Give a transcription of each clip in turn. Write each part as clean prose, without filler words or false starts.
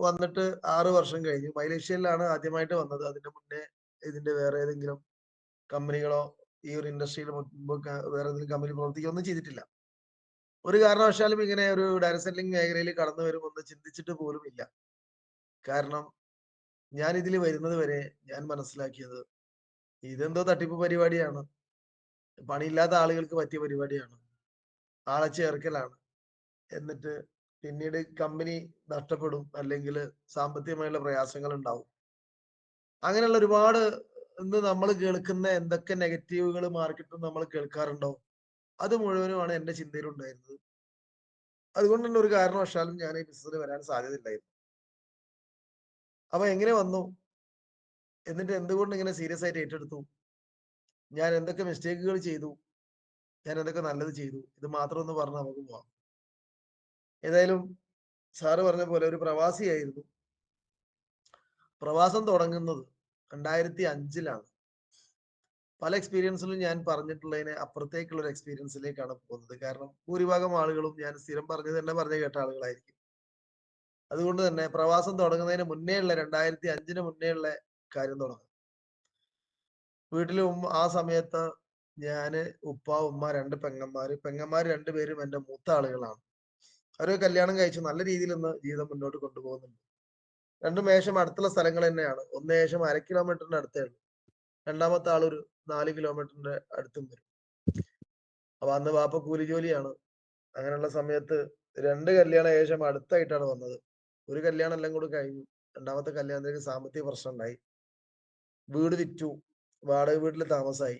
വന്നിട്ട് 6 വർഷം കഴിഞ്ഞു. മലേഷ്യയിലാണ് ആദ്യമായിട്ട് വന്നത്. അതിന്റെ മുന്നേ ഇതിന്റെ വേറെ ഏതെങ്കിലും കമ്പനികളോ ഈ ഒരു ഇൻഡസ്ട്രിയിൽ മുമ്പൊക്കെ വേറെ ഏതെങ്കിലും കമ്പനി പ്രവർത്തിക്കുകയൊന്നും ചെയ്തിട്ടില്ല. ഒരു കാരണവശാലും ഇങ്ങനെ ഒരു ഡയറക്ട് സെല്ലിംഗ് മേഖലയിൽ കടന്നു വരുമെന്ന് ചിന്തിച്ചിട്ട് പോലും ഇല്ല. കാരണം ഞാൻ ഇതിൽ വരുന്നത് വരെ ഞാൻ മനസ്സിലാക്കിയത് ഇതെന്തോ തട്ടിപ്പ് പരിപാടിയാണ്. പണിയില്ലാത്ത ആളുകൾക്ക് പറ്റിയ പരിപാടിയാണ്. ആളെ ചേർക്കലാണ്. എന്നിട്ട് പിന്നീട് കമ്പനി നഷ്ടപ്പെടും. അല്ലെങ്കിൽ സാമ്പത്തികമായുള്ള പ്രയാസങ്ങൾ ഉണ്ടാവും. അങ്ങനെയുള്ള ഒരുപാട് ഇന്ന് നമ്മൾ കേൾക്കുന്ന എന്തൊക്കെ നെഗറ്റീവുകൾ മാർക്കറ്റിൽ നമ്മൾ കേൾക്കാറുണ്ടോ? അത് മുഴുവനുമാണ് എന്റെ ചിന്തയിലുണ്ടായിരുന്നത്. അതുകൊണ്ട് തന്നെ ഒരു കാരണവശാലും ഞാൻ ഈ ബിസിനസ്സിൽ വരാൻ സാധ്യതയില്ലായിരുന്നു. അപ്പൊ എങ്ങനെ വന്നു? എന്നിട്ട് എന്തുകൊണ്ട് ഇങ്ങനെ സീരിയസ് ആയിട്ട് ഏറ്റെടുത്തു? ഞാൻ എന്തൊക്കെ മിസ്റ്റേക്കുകൾ ചെയ്തു? ഞാൻ എന്തൊക്കെ നല്ലത് ചെയ്തു? ഇത് മാത്രം ഒന്ന് പറഞ്ഞ് നമുക്ക് പോവാം. ഏതായാലും സാറ് പറഞ്ഞ പോലെ ഒരു പ്രവാസിയായിരുന്നു. പ്രവാസം തുടങ്ങുന്നത് 2005-ലാണ്. പല എക്സ്പീരിയൻസിലും ഞാൻ പറഞ്ഞിട്ടുള്ളതിന് അപ്പുറത്തേക്കുള്ള ഒരു എക്സ്പീരിയൻസിലേക്കാണ് പോകുന്നത്. കാരണം ഭൂരിഭാഗം ആളുകളും ഞാൻ സ്ഥിരം പറഞ്ഞത് തന്നെ പറഞ്ഞു കേട്ട ആളുകളായിരിക്കും. അതുകൊണ്ട് തന്നെ പ്രവാസം തുടങ്ങുന്നതിന് മുന്നേ ഉള്ള 2005-ന് മുന്നേ ഉള്ള കാര്യം തുടങ്ങാം. വീട്ടില് ആ സമയത്ത് ഞാന്, ഉപ്പ, ഉമ്മ, 2 പെങ്ങന്മാര്. പെങ്ങന്മാര് 2 പേരും എന്റെ മൂത്ത ആളുകളാണ്. അവര് കല്യാണം കഴിച്ചു. നല്ല രീതിയിൽ ഇന്ന് ജീവിതം മുന്നോട്ട് കൊണ്ടുപോകുന്നുണ്ട്. രണ്ടും ഏകദേശം അടുത്തുള്ള സ്ഥലങ്ങൾ തന്നെയാണ്. ഒന്ന് ഏകദേശം 1/2 കിലോമീറ്ററിന്റെ അടുത്തേ ഉള്ളൂ. രണ്ടാമത്തെ ആൾ ഒരു 4 കിലോമീറ്ററിന്റെ അടുത്തും വരും. അപ്പൊ അന്ന് വാപ്പ കൂലി ജോലിയാണ്. അങ്ങനെയുള്ള സമയത്ത് 2 കല്യാണം ഏകദേശം അടുത്തായിട്ടാണ് വന്നത്. ഒരു കല്യാണം എല്ലാം കൂടി കഴിഞ്ഞു. രണ്ടാമത്തെ കല്യാണത്തിന് സാമ്പത്തിക പ്രശ്നം ഉണ്ടായി. വീട് വിറ്റു. വാടക വീട്ടിൽ താമസായി.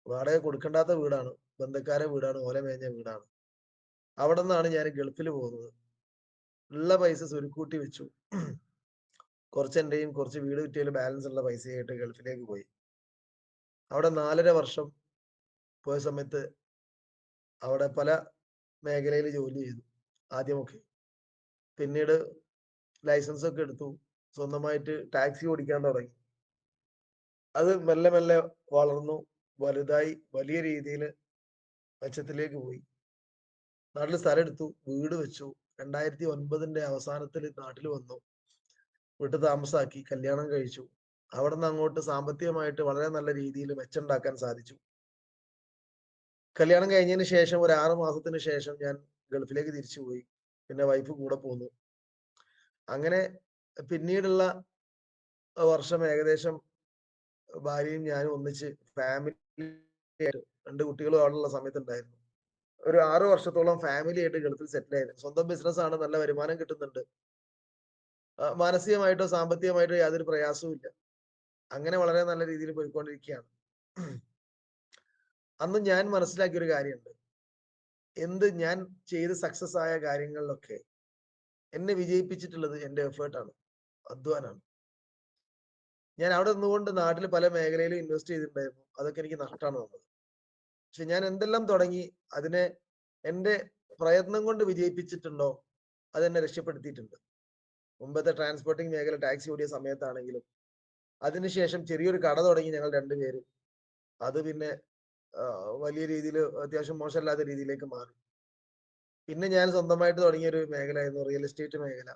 വാടക കൊടുക്കണ്ടാത്ത വീടാണ്. ബന്ധക്കാരെ വീടാണ്. ഓല മേഞ്ഞ വീടാണ്. അവിടെ നിന്നാണ് ഞാൻ ഗൾഫിൽ പോകുന്നത്. ഉള്ള പൈസ സ്വരുക്കൂട്ടി വെച്ചു. കുറച്ച് എന്റെയും കുറച്ച് വീട് വിറ്റതിൽ ബാലൻസ് ഉള്ള പൈസയായിട്ട് ഗൾഫിലേക്ക് പോയി. അവിടെ 4.5 വർഷം പോയ സമയത്ത് അവിടെ പല മേഖലയിൽ ജോലി ചെയ്തു. ആദ്യമൊക്കെ. പിന്നീട് ലൈസൻസ് ഒക്കെ എടുത്തു. സ്വന്തമായിട്ട് ടാക്സി ഓടിക്കാൻ തുടങ്ങി. അത് മെല്ലെ മെല്ലെ വളർന്നു. വലുതായി. വലിയ രീതിയിൽ മെച്ചത്തിലേക്ക് പോയി. നാട്ടിൽ സ്ഥലം എടുത്തു. വീട് വെച്ചു. 2009-ന്റെ അവസാനത്തിൽ നാട്ടിൽ വന്നു. വീട്ടിൽ താമസാക്കി. കല്യാണം കഴിച്ചു. അവിടുന്ന് അങ്ങോട്ട് സാമ്പത്തികമായിട്ട് വളരെ നല്ല രീതിയിൽ മെച്ചമുണ്ടാക്കാൻ സാധിച്ചു. കല്യാണം കഴിഞ്ഞതിന് ശേഷം ഒരു 6 മാസത്തിന് ശേഷം ഞാൻ ഗൾഫിലേക്ക് തിരിച്ചുപോയി. പിന്നെ വൈഫ് കൂടെ പോന്നു. അങ്ങനെ പിന്നീടുള്ള വർഷം ഏകദേശം ഭാര്യയും ഞാനും ഒന്നിച്ച് ഫാമിലി ആയിട്ട് 2 കുട്ടികളും അവിടെയുള്ള സമയത്തുണ്ടായിരുന്നു. ഒരു 6 വർഷത്തോളം ഫാമിലി ആയിട്ട് ഗൾഫിൽ സെറ്റിൽ ആയിരുന്നു. സ്വന്തം ബിസിനസ് ആണ്. നല്ല വരുമാനം കിട്ടുന്നുണ്ട്. മാനസികമായിട്ടോ സാമ്പത്തികമായിട്ടോ യാതൊരു പ്രയാസവും ഇല്ല. അങ്ങനെ വളരെ നല്ല രീതിയിൽ പോയിക്കൊണ്ടിരിക്കുകയാണ്. അന്ന് ഞാൻ മനസ്സിലാക്കിയ ഒരു കാര്യമുണ്ട്. ഞാൻ ചെയ്ത് സക്സസ് ആയ കാര്യങ്ങളിലൊക്കെ എന്നെ വിജയിപ്പിച്ചിട്ടുള്ളത് എന്റെ എഫേർട്ടാണ്. അധ്വാനാണ്. ഞാൻ അവിടെ നിന്നുകൊണ്ട് നാട്ടിൽ പല മേഖലയിലും ഇൻവെസ്റ്റ് ചെയ്തിട്ടുണ്ടായിരുന്നു. അതൊക്കെ എനിക്ക് നഷ്ടമാണ് വന്നത്. പക്ഷെ ഞാൻ എന്തെല്ലാം തുടങ്ങി അതിനെ എന്റെ പ്രയത്നം കൊണ്ട് വിജയിപ്പിച്ചിട്ടുണ്ടോ അതെന്നെ രക്ഷപ്പെടുത്തിയിട്ടുണ്ട്. മുമ്പത്തെ ട്രാൻസ്പോർട്ടിംഗ് മേഖല ടാക്സി ഓടിയ സമയത്താണെങ്കിലും അതിനുശേഷം ചെറിയൊരു കട തുടങ്ങി ഞങ്ങൾ 2 പേരും. അത് പിന്നെ വലിയ രീതിയിൽ അത്യാവശ്യം മോശമല്ലാത്ത രീതിയിലേക്ക് മാറി. പിന്നെ ഞാൻ സ്വന്തമായിട്ട് തുടങ്ങിയ ഒരു മേഖലയായിരുന്നു റിയൽ എസ്റ്റേറ്റ് മേഖല.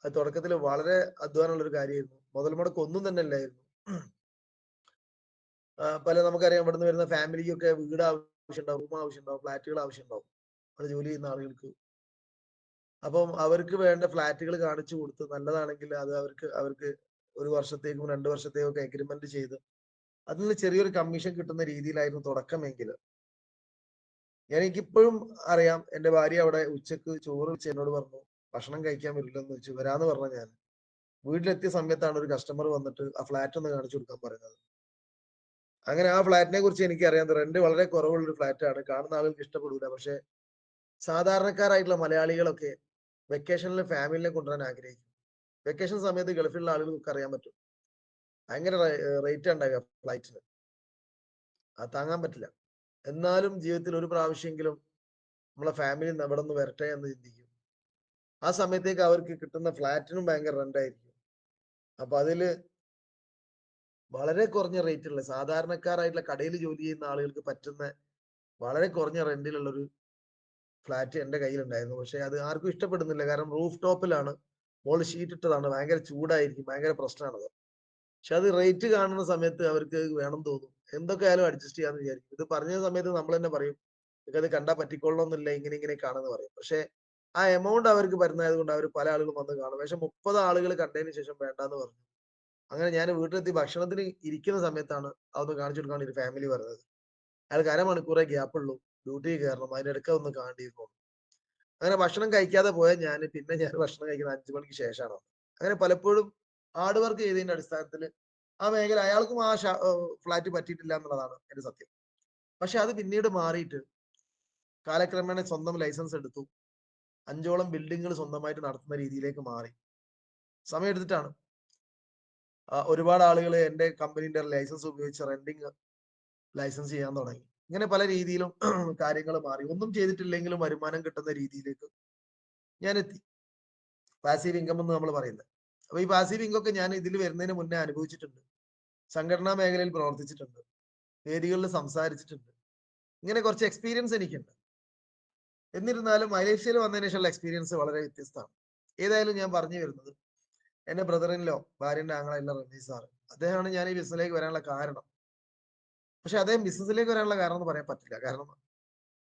അത് തുടക്കത്തിൽ വളരെ അധ്വാനമുള്ള ഒരു കാര്യമായിരുന്നു. മുതൽ മുടക്ക് ഒന്നും തന്നെ ഇല്ലായിരുന്നു. നമുക്കറിയാം ഇവിടുന്ന് വരുന്ന ഫാമിലിക്കൊക്കെ വീട് ആവശ്യമുണ്ടാവും, റൂം ആവശ്യമുണ്ടാവും, ഫ്ലാറ്റുകൾ ആവശ്യമുണ്ടാവും. അവിടെ ജോലി ചെയ്യുന്ന ആളുകൾക്ക്. അപ്പം അവർക്ക് വേണ്ട ഫ്ലാറ്റുകൾ കാണിച്ചു കൊടുത്ത് നല്ലതാണെങ്കിൽ അത് അവർക്ക് അവർക്ക് 1 വർഷത്തേക്കും 2 വർഷത്തേക്കും ഒക്കെ എഗ്രിമെന്റ് ചെയ്ത് അതിൽ നിന്ന് ചെറിയൊരു കമ്മീഷൻ കിട്ടുന്ന രീതിയിലായിരുന്നു തുടക്കമെങ്കിൽ. എനിക്കിപ്പോഴും അറിയാം എന്റെ ഭാര്യ അവിടെ ഉച്ചക്ക് ചോറ് വെച്ച് എന്നോട് പറഞ്ഞു ഭക്ഷണം കഴിക്കാൻ വരില്ലെന്ന് വെച്ചു. വരാന്ന് പറഞ്ഞ ഞാൻ വീട്ടിലെത്തിയ സമയത്താണ് ഒരു കസ്റ്റമർ വന്നിട്ട് ആ ഫ്ലാറ്റ് ഒന്ന് കാണിച്ചു കൊടുക്കാൻ പറയുന്നത്. അങ്ങനെ ആ ഫ്ലാറ്റിനെ കുറിച്ച് എനിക്കറിയാം. റെന്റ് വളരെ കുറവുള്ള ഒരു ഫ്ലാറ്റ് ആണ്. കാണുന്ന ആളുകൾക്ക് ഇഷ്ടപ്പെടൂല. പക്ഷെ സാധാരണക്കാരായിട്ടുള്ള മലയാളികളൊക്കെ വെക്കേഷനിൽ ഫാമിലിനെ കൊണ്ടുവരാൻ ആഗ്രഹിക്കും. വെക്കേഷൻ സമയത്ത് ഗൾഫിലുള്ള ആളുകൾക്ക് അറിയാൻ പറ്റും. ഭയങ്കര റേറ്റ് ഉണ്ടാകുക ഫ്ലൈറ്റിന്. അത് താങ്ങാൻ പറ്റില്ല. എന്നാലും ജീവിതത്തിൽ ഒരു പ്രാവശ്യമെങ്കിലും നമ്മളെ ഫാമിലി ഇവിടെ നിന്ന് വരട്ടെ എന്ന് ചിന്തിക്കും. ആ സമയത്തേക്ക് അവർക്ക് കിട്ടുന്ന ഫ്ലാറ്റിനും ഭയങ്കര റെന്റ് ആയിരിക്കും. അപ്പൊ അതില് വളരെ കുറഞ്ഞ റേറ്റുള്ള സാധാരണക്കാരായിട്ടുള്ള കടയിൽ ജോലി ചെയ്യുന്ന ആളുകൾക്ക് പറ്റുന്ന വളരെ കുറഞ്ഞ റെന്റിലുള്ള ഒരു ഫ്ലാറ്റ് എന്റെ കയ്യിലുണ്ടായിരുന്നു. പക്ഷെ അത് ആർക്കും ഇഷ്ടപ്പെടുന്നില്ല. കാരണം റൂഫ് ടോപ്പിലാണ്. മോളിൽ ഷീറ്റ് ഇട്ടതാണ്. ഭയങ്കര ചൂടായിരിക്കും. ഭയങ്കര പ്രശ്നമാണത്. പക്ഷെ അത് റേറ്റ് കാണുന്ന സമയത്ത് അവർക്ക് വേണം തോന്നും. എന്തൊക്കെ ആയാലും അഡ്ജസ്റ്റ് ചെയ്യാന്ന് വിചാരിക്കും. ഇത് പറഞ്ഞ സമയത്ത് നമ്മൾ തന്നെ പറയും, "നിങ്ങക്കത് കണ്ടാ പറ്റിക്കൊള്ളണമെന്നില്ല. ഇങ്ങനെ ഇങ്ങനെയൊക്കെയാണെന്ന്" പറയും. പക്ഷെ ആ എമൗണ്ട് അവർക്ക് വരുന്നതായതുകൊണ്ട് അവർ പല ആളുകളും വന്ന് കാണും. പക്ഷെ 30 ആളുകൾ കണ്ടതിന് ശേഷം വേണ്ടാന്ന് പറഞ്ഞു. അങ്ങനെ ഞാൻ വീട്ടിലെത്തി ഭക്ഷണത്തിന് ഇരിക്കുന്ന സമയത്താണ് അതൊന്ന് കാണിച്ചു കൊടുക്കാൻ വേണ്ടി ഒരു ഫാമിലി വരുന്നത്. അയാൾക്ക് അരമണിക്കൂറേ ഗ്യാപ്പുള്ളൂ. ഡ്യൂട്ടിക്ക് കേറണം. അതിനിടയ്ക്ക് ഒന്ന് കാണേണ്ടിയിരുന്നു. അങ്ങനെ ഭക്ഷണം കഴിക്കാതെ പോയ ഞാന് പിന്നെ ഞാൻ ഭക്ഷണം കഴിക്കുന്നത് 5 മണിക്ക് ശേഷമാണ്. അങ്ങനെ പലപ്പോഴും ഹാർഡ് വർക്ക് ചെയ്തതിന്റെ അടിസ്ഥാനത്തില് ആ മേഖല അയാൾക്കും ആ ഫ്ലാറ്റ് പറ്റിയിട്ടില്ല എന്നുള്ളതാണ് എന്റെ സത്യം. പക്ഷെ അത് പിന്നീട് മാറിയിട്ട് കാലക്രമേണ സ്വന്തം ലൈസൻസ് എടുത്തു. 5ഓളം ബിൽഡിങ്ങുകൾ സ്വന്തമായിട്ട് നടത്തുന്ന രീതിയിലേക്ക് മാറി. സമയമെടുത്തിട്ടാണ്. ഒരുപാട് ആളുകള് എന്റെ കമ്പനീന്റെ ലൈസൻസ് ഉപയോഗിച്ച് റെന്റിങ് ലൈസൻസ് ചെയ്യാൻ തുടങ്ങി. ഇങ്ങനെ പല രീതിയിലും കാര്യങ്ങൾ മാറി. ഒന്നും ചെയ്തിട്ടില്ലെങ്കിലും വരുമാനം കിട്ടുന്ന രീതിയിലേക്ക് ഞാൻ എത്തി. പാസീവ് ഇൻകം എന്ന് നമ്മൾ പറയുന്നത്. അപ്പൊ ഈ പാസീവ് ഇൻകം ഒക്കെ ഞാൻ ഇതിൽ വരുന്നതിന് മുന്നേ അനുഭവിച്ചിട്ടുണ്ട്. സംഘടനാ മേഖലയിൽ പ്രവർത്തിച്ചിട്ടുണ്ട്. വേദികളിൽ സംസാരിച്ചിട്ടുണ്ട്. ഇങ്ങനെ കുറച്ച് എക്സ്പീരിയൻസ് എനിക്കുണ്ട്. എന്നിരുന്നാലും മലേഷ്യയിൽ വന്നതിന് ശേഷമുള്ള എക്സ്പീരിയൻസ് വളരെ വ്യത്യസ്തമാണ്. ഏതായാലും ഞാൻ പറഞ്ഞു വരുന്നത് എന്റെ ബ്രദർ ഇൻ ലോ, ഭാര്യന്റെ ആങ്ങളയുള്ള റമീസ് സാറ്. അദ്ദേഹമാണ് ഞാൻ ഈ ബിസിനസ്സിലേക്ക് വരാനുള്ള കാരണം. പക്ഷെ അദ്ദേഹം ബിസിനസ്സിലേക്ക് വരാനുള്ള കാരണം എന്ന് പറയാൻ പറ്റില്ല. കാരണം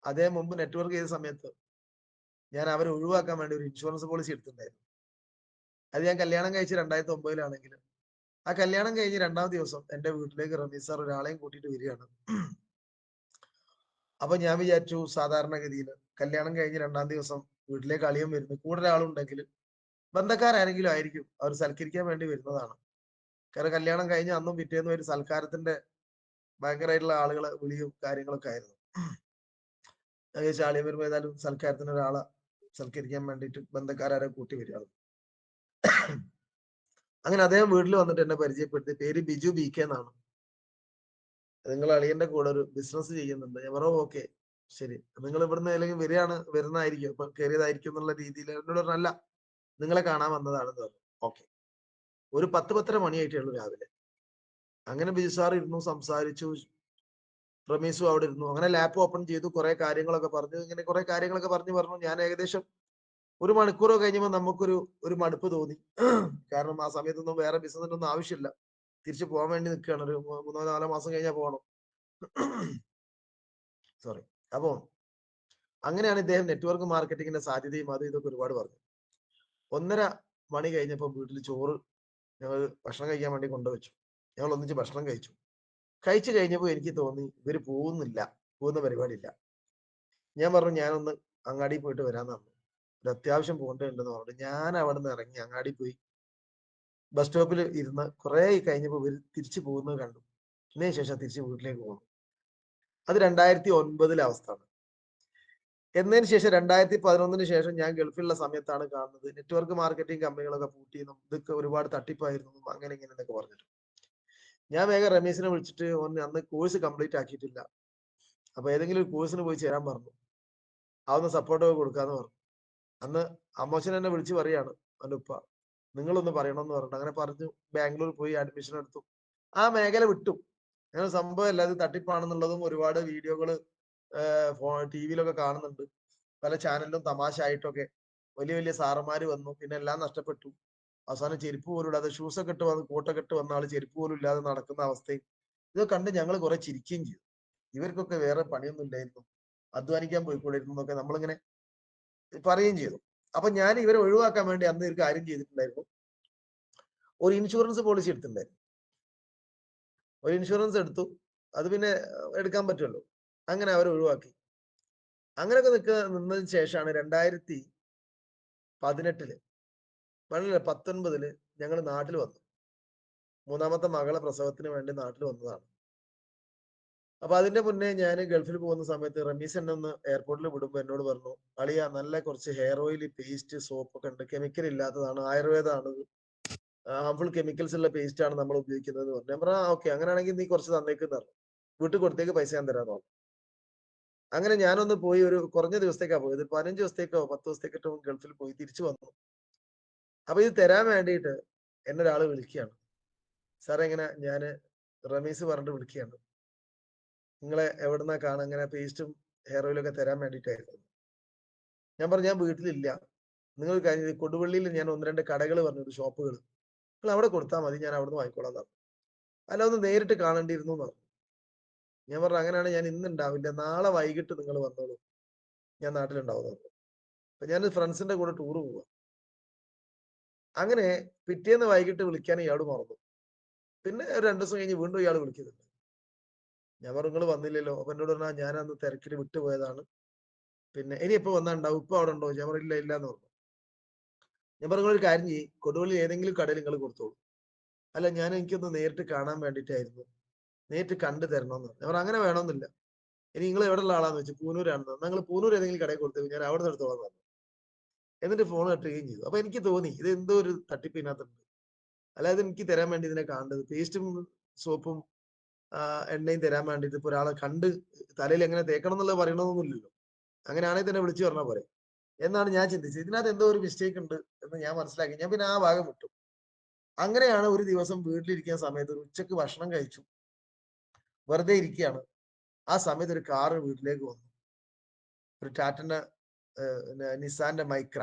അദ്ദേഹം മുമ്പ് നെറ്റ്വർക്ക് ചെയ്ത സമയത്ത് ഞാൻ അവരെ ഒഴിവാക്കാൻ വേണ്ടി ഒരു ഇൻഷുറൻസ് പോളിസി എടുത്തിട്ടുണ്ടായിരുന്നു. അത് ഞാൻ കല്യാണം കഴിച്ച് 2009 ആ കല്യാണം കഴിഞ്ഞ് 2ാം ദിവസം എന്റെ വീട്ടിലേക്ക് റമീസ് സാർ ഒരാളെയും കൂട്ടിയിട്ട് വരികയാണ്. അപ്പൊ ഞാൻ വിചാരിച്ചു സാധാരണഗതിയിൽ കല്യാണം കഴിഞ്ഞ് 2ാം ദിവസം വീട്ടിലേക്ക് അളിയൻ വരുന്നു. കൂടെ ഒരാളുണ്ടെങ്കിൽ ബന്ധക്കാരാരെങ്കിലും ആയിരിക്കും. അവർ സൽക്കരിക്കാൻ വേണ്ടി വരുന്നതാണ്. കാരണം കല്യാണം കഴിഞ്ഞ് അന്നും പിറ്റേന്നും ഒരു സൽക്കാരത്തിന്റെ ഭയങ്കരമായിട്ടുള്ള ആളുകളെ വിളിയും കാര്യങ്ങളൊക്കെ ആയിരുന്നു. ഞാൻ വിചാരിച്ചു അളിയൻ വരുമ്പോൾ ഏതായാലും സൽക്കാരത്തിന് ഒരാളെ സൽക്കരിക്കാൻ വേണ്ടിയിട്ട് ബന്ധക്കാരെ കൂട്ടി വരികയാണ്. അങ്ങനെ അദ്ദേഹം വീട്ടിൽ വന്നിട്ട് എന്നെ പരിചയപ്പെടുത്തി. പേര് ബിജു ബി കെ എന്നാണ്. നിങ്ങൾ അളിയന്റെ കൂടെ ഒരു ബിസിനസ് ചെയ്യുന്നുണ്ട്. ഞാൻ പറഞ്ഞു ഓക്കെ ശരി. നിങ്ങൾ ഇവിടുന്ന് അല്ലെങ്കിൽ വരുന്നതായിരിക്കും. ഇപ്പൊ കയറിയതായിരിക്കും എന്നുള്ള രീതിയിൽ എന്നോട് പറഞ്ഞു അല്ല നിങ്ങളെ കാണാൻ വന്നതാണെന്ന് പറഞ്ഞു. ഓക്കെ. ഒരു 10-10:30 മണിയായിട്ടേ ഉള്ളൂ രാവിലെ. അങ്ങനെ ബിജു സാർ ഇരുന്നു സംസാരിച്ചു. റമീസും അവിടെ ഇരുന്നു. അങ്ങനെ ലാപ്പ് ഓപ്പൺ ചെയ്തു. കുറെ കാര്യങ്ങളൊക്കെ പറഞ്ഞു. ഇങ്ങനെ കുറെ കാര്യങ്ങളൊക്കെ പറഞ്ഞു. ഞാൻ ഏകദേശം 1 മണിക്കൂറോ കഴിഞ്ഞപ്പോൾ നമുക്കൊരു മടുപ്പ് തോന്നി. കാരണം ആ സമയത്തൊന്നും വേറെ ബിസിനസിനൊന്നും ആവശ്യമില്ല. തിരിച്ചു പോകാൻ വേണ്ടി നിൽക്കുകയാണ്. ഒരു 3-4 മാസം കഴിഞ്ഞാൽ പോകണം. സോറി. അപ്പോ അങ്ങനെയാണ് ഇദ്ദേഹം നെറ്റ്വർക്ക് മാർക്കറ്റിംഗിന്റെ സാധ്യതയും അത് ഇതൊക്കെ ഒരുപാട് പറഞ്ഞു. 1:30 മണി കഴിഞ്ഞപ്പോൾ വീട്ടിൽ ചോറ് ഞങ്ങൾ ഭക്ഷണം കഴിക്കാൻ വേണ്ടി കൊണ്ടുവച്ചു. ഞങ്ങൾ ഒന്നിച്ച് ഭക്ഷണം കഴിച്ചു. കഴിച്ചു കഴിഞ്ഞപ്പോൾ എനിക്ക് തോന്നി ഇവര് പോകുന്ന പരിപാടിയില്ല. ഞാൻ പറഞ്ഞു ഞാനൊന്ന് അങ്ങാടി പോയിട്ട് വരാന്ന് പറഞ്ഞു. ഒരു അത്യാവശ്യം പോകേണ്ടതുണ്ടെന്ന് പറഞ്ഞു. ഞാൻ അവിടുന്ന് ഇറങ്ങി അങ്ങാടി പോയി ബസ് സ്റ്റോപ്പിൽ ഇരുന്ന് കുറെ കഴിഞ്ഞപ്പോൾ ഇവര് തിരിച്ചു പോകുന്നത് കണ്ടു. ഇതിന് ശേഷം തിരിച്ച് വീട്ടിലേക്ക് പോകുന്നു. അത് 2009 അവസ്ഥയാണ്. എന്നതിന് ശേഷം 2011 ശേഷം ഞാൻ ഗൾഫിലുള്ള സമയത്താണ് കാണുന്നത് നെറ്റ്വർക്ക് മാർക്കറ്റിംഗ് കമ്പനികളൊക്കെ പൂട്ടിയെന്നും ഇതൊക്കെ ഒരുപാട് തട്ടിപ്പായിരുന്നു അങ്ങനെ ഇങ്ങനെ എന്നൊക്കെ പറഞ്ഞിട്ട്. ഞാൻ വേഗം റമീസിനെ വിളിച്ചിട്ട് അന്ന് കോഴ്സ് കംപ്ലീറ്റ് ആക്കിയിട്ടില്ല. അപ്പൊ ഏതെങ്കിലും ഒരു കോഴ്സിന് പോയി ചേരാൻ പറഞ്ഞു. അതൊന്ന് സപ്പോർട്ടൊക്കെ കൊടുക്കാന്ന് പറഞ്ഞു. അന്ന് അമ്മോച്ചൻ എന്നെ വിളിച്ച് പറയാണ് അവന്റെ ഉപ്പ നിങ്ങളൊന്ന് പറയണമെന്ന് പറഞ്ഞിട്ട് അങ്ങനെ പറഞ്ഞു. ബാംഗ്ലൂർ പോയി അഡ്മിഷൻ എടുത്തു. ആ മേഖല വിട്ടു. അങ്ങനെ സംഭവമല്ല അത് തട്ടിപ്പാണെന്നുള്ളതും ഒരുപാട് വീഡിയോകള് ടിവിയിലൊക്കെ കാണുന്നുണ്ട്. പല ചാനലിലും തമാശ ആയിട്ടൊക്കെ വലിയ വലിയ സാറന്മാര് വന്നു. പിന്നെ എല്ലാം നഷ്ടപ്പെട്ടു. അവസാനം ചെരുപ്പ് പോലും ഇല്ലാതെ ഷൂസൊക്കെ ഇട്ട് വന്ന് കോട്ടൊക്കെ ഇട്ട് വന്ന ആള് ചെരുപ്പ് പോലും ഇല്ലാതെ നടക്കുന്ന അവസ്ഥയും ഇതൊക്കെ കണ്ട് ഞങ്ങൾ കുറെ ചിരിക്കുകയും ചെയ്തു. ഇവർക്കൊക്കെ വേറെ പണിയൊന്നും ഇല്ലായിരുന്നു. അധ്വാനിക്കാൻ പോയിക്കൊണ്ടിരുന്നു എന്നൊക്കെ നമ്മളിങ്ങനെ പറയുകയും ചെയ്തു. അപ്പൊ ഞാൻ ഇവരെ ഒഴിവാക്കാൻ വേണ്ടി അന്ന് ഒരു കാര്യം ചെയ്തിട്ടുണ്ടായിരുന്നു. ഒരു ഇൻഷുറൻസ് പോളിസി എടുത്തിട്ടുണ്ടായിരുന്നു. ഒരു ഇൻഷുറൻസ് എടുത്തു. അത് പിന്നെ എടുക്കാൻ പറ്റുമല്ലോ. അങ്ങനെ അവരെ ഒഴിവാക്കി. അങ്ങനെയൊക്കെ നിന്നതിന് ശേഷമാണ് 2018 വളരെ 19 ഞങ്ങൾ നാട്ടിൽ വന്നു. 3ാമത്തെ മകളെ പ്രസവത്തിന് വേണ്ടി നാട്ടിൽ വന്നതാണ്. അപ്പൊ അതിന്റെ മുന്നേ ഞാൻ ഗൾഫിൽ പോകുന്ന സമയത്ത് റമീസ് എന്നെ ഒന്ന് എയർപോർട്ടിൽ വിടുമ്പോൾ എന്നോട് പറഞ്ഞു അളിയ നല്ല കുറച്ച് ഹെയർ ഓയിൽ പേസ്റ്റ് സോപ്പ് ഒക്കെ ഉണ്ട് കെമിക്കൽ ഇല്ലാത്തതാണ് ആയുർവേദമാണ് ഹാർംഫുൾ കെമിക്കൽസ് ഉള്ള പേസ്റ്റ് ആണ് നമ്മൾ ഉപയോഗിക്കുന്നത് എന്ന് പറഞ്ഞു. ഞാൻ പറഞ്ഞു ഓക്കെ അങ്ങനെയാണെങ്കിൽ നീ കുറച്ച് തന്നേക്കെന്ന് പറഞ്ഞു. വീട്ടിൽ കൊടുത്തേക്ക് പൈസ ഞാൻ തരാന്ന് പറഞ്ഞു. അങ്ങനെ ഞാനൊന്ന് പോയി ഒരു കുറഞ്ഞ ദിവസത്തേക്കാണ് പോയത്. 15 ദിവസത്തേക്കോ 10 ദിവസത്തേക്കോ ഗൾഫിൽ പോയി തിരിച്ചു വന്നു. അപ്പൊ ഇത് തരാൻ വേണ്ടിയിട്ട് എന്നെ ഒരാള് വിളിക്കുകയാണ്. സാറേ ഇങ്ങനെ ഞാന് റമീസ് പറഞ്ഞിട്ട് വിളിക്കുകയാണ്. നിങ്ങളെ എവിടുന്നാ കാണാൻ ഇങ്ങനെ പേസ്റ്റും ഹെയർ ഓയിലും ഒക്കെ തരാൻ വേണ്ടിയിട്ടായിരുന്നു. ഞാൻ പറഞ്ഞു ഞാൻ വീട്ടിലില്ല. നിങ്ങൾ കാര്യം കൊടുവള്ളിയിൽ ഞാൻ 1, 2 കടകൾ പറഞ്ഞു, ഷോപ്പുകൾ. നിങ്ങൾ അവിടെ കൊടുത്താൽ മതി, ഞാൻ അവിടുന്ന് വാങ്ങിക്കോളാം എന്ന് പറഞ്ഞു. അല്ല, ഒന്ന് നേരിട്ട് കാണേണ്ടിയിരുന്നു എന്ന് പറഞ്ഞു. ഞാൻ പറഞ്ഞു അങ്ങനെയാണ് ഞാൻ ഇന്ന് ഉണ്ടാവില്ല, നാളെ വൈകിട്ട് നിങ്ങൾ വന്നോളൂ, ഞാൻ നാട്ടിലുണ്ടാവും എന്ന് പറഞ്ഞു. അപ്പൊ ഞാൻ ഫ്രണ്ട്സിന്റെ കൂടെ ടൂർ പോവാ. അങ്ങനെ പിറ്റേന്ന് വൈകിട്ട് വിളിക്കാൻ ഇയാൾ മറന്നു. പിന്നെ ഒരു 2 ദിവസം കഴിഞ്ഞ് വീണ്ടും ഇയാൾ വിളിക്കുന്നുണ്ട്. ഞാൻ പറഞ്ഞു നിങ്ങൾ വന്നില്ലല്ലോ. അപ്പൊ എന്നോട് പറഞ്ഞാ ഞാൻ അന്ന് തിരക്കിൽ വിട്ടുപോയതാണ്. പിന്നെ ഇനി എപ്പോ വന്നാ ഉണ്ടാവും, ഇപ്പൊ അവിടെ ഉണ്ടോ? ഞാൻ പറഞ്ഞു ഇല്ല ഇല്ല എന്ന് പറഞ്ഞു. ഞാൻ പറഞ്ഞു ഒരു കാര്യം ചെയ്യ്, കൊടുവള്ളി ഏതെങ്കിലും കടയിൽ നിങ്ങൾ കൊടുത്തോളൂ. അല്ല, ഞാൻ എനിക്കൊന്ന് നേരിട്ട് കാണാൻ വേണ്ടിയിട്ടായിരുന്നു, നേരിട്ട് കണ്ടു തരണമെന്ന് പറഞ്ഞു. ഞാൻ പറഞ്ഞു അങ്ങനെ വേണമെന്നില്ല. ഇനി നിങ്ങൾ എവിടെയുള്ള ആളാന്ന് വെച്ചു, പൂനൂരാണെന്ന്. നിങ്ങൾ പൂനൂർ ഏതെങ്കിലും കടയിൽ കൊടുത്തു, ഞാൻ അവിടെ നിന്ന് എടുത്തോളാം എന്ന് പറഞ്ഞു. എന്നിട്ട് ഫോൺ കട്ടുകയും ചെയ്തു. അപ്പൊ എനിക്ക് തോന്നി ഇത് എന്തോ ഒരു തട്ടിപ്പ് ഇതിനകത്തുണ്ട്. അല്ലാതെ എനിക്ക് തരാൻ വേണ്ടി ഇതിനെ കാണേണ്ടത് പേസ്റ്റും സോപ്പും എണ്ണയും തരാൻ വേണ്ടിയിട്ട് ഇപ്പൊ ഒരാളെ കണ്ട് തലയിൽ എങ്ങനെ തേക്കണം എന്നുള്ളത് പറയണമെന്നൊന്നുമില്ലല്ലോ. അങ്ങനെയാണെങ്കിൽ തന്നെ വിളിച്ചു പറഞ്ഞാൽ പോരെ എന്നാണ് ഞാൻ ചിന്തിച്ചത്. ഇതിനകത്ത് എന്തോ ഒരു മിസ്റ്റേക്ക് ഉണ്ട് എന്ന് ഞാൻ മനസ്സിലാക്കി. ഞാൻ പിന്നെ ആ ഭാഗം വിട്ടു. അങ്ങനെയാണ് ഒരു ദിവസം വീട്ടിലിരിക്കുന്ന സമയത്ത് ഒരു ഉച്ചക്ക് ഭക്ഷണം കഴിച്ചു, വെറുതെ ഇരിക്കുകയാണ്. ആ സമയത്ത് ഒരു കാറ് വീട്ടിലേക്ക് വന്നു. ഒരു ടാറ്റന്റെ നിസാന്റെ മൈക്ര.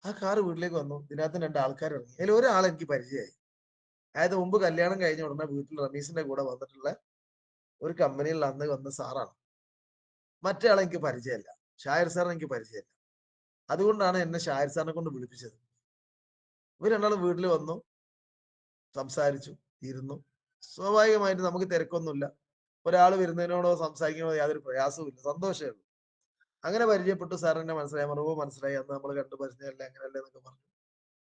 ആ കാറ് വീട്ടിലേക്ക് വന്നു. ഇതിനകത്ത് 2 ആൾക്കാർ ഇറങ്ങി. അതിൽ ഒരാളെ എനിക്ക് പരിചയമായി. അതായത് മുമ്പ് കല്യാണം കഴിഞ്ഞ ഉടനെ വീട്ടിൽ റമീസിന്റെ കൂടെ വന്നിട്ടുള്ള ഒരു കമ്പനിയിൽ അന്ന് വന്ന സാറാണ്. മറ്റേ ആളെ എനിക്ക് പരിചയമല്ല. ഷാഹിർ സാറിനെ എനിക്ക് പരിചയമല്ല. അതുകൊണ്ടാണ് എന്നെ ഷാഹിർ സാറിനെ കൊണ്ട് വിളിപ്പിച്ചത്. ഇവർ രണ്ടാളും വീട്ടിൽ വന്നു, സംസാരിച്ചു, ഇരുന്നു. സ്വാഭാവികമായിട്ട് നമുക്ക് തിരക്കൊന്നുമില്ല. ഒരാൾ വരുന്നതിനോടോ സംസാരിക്കുന്നതോ യാതൊരു പ്രയാസവും ഇല്ല, സന്തോഷമേ ഉള്ളൂ. അങ്ങനെ പരിചയപ്പെട്ടു. സാർ എന്നെ മനസ്സിലായി, മറുപോ മനസ്സിലായി, അന്ന് നമ്മൾ കണ്ടു പരിചയമല്ലേ, അങ്ങനെയല്ലേ എന്നൊക്കെ പറഞ്ഞു.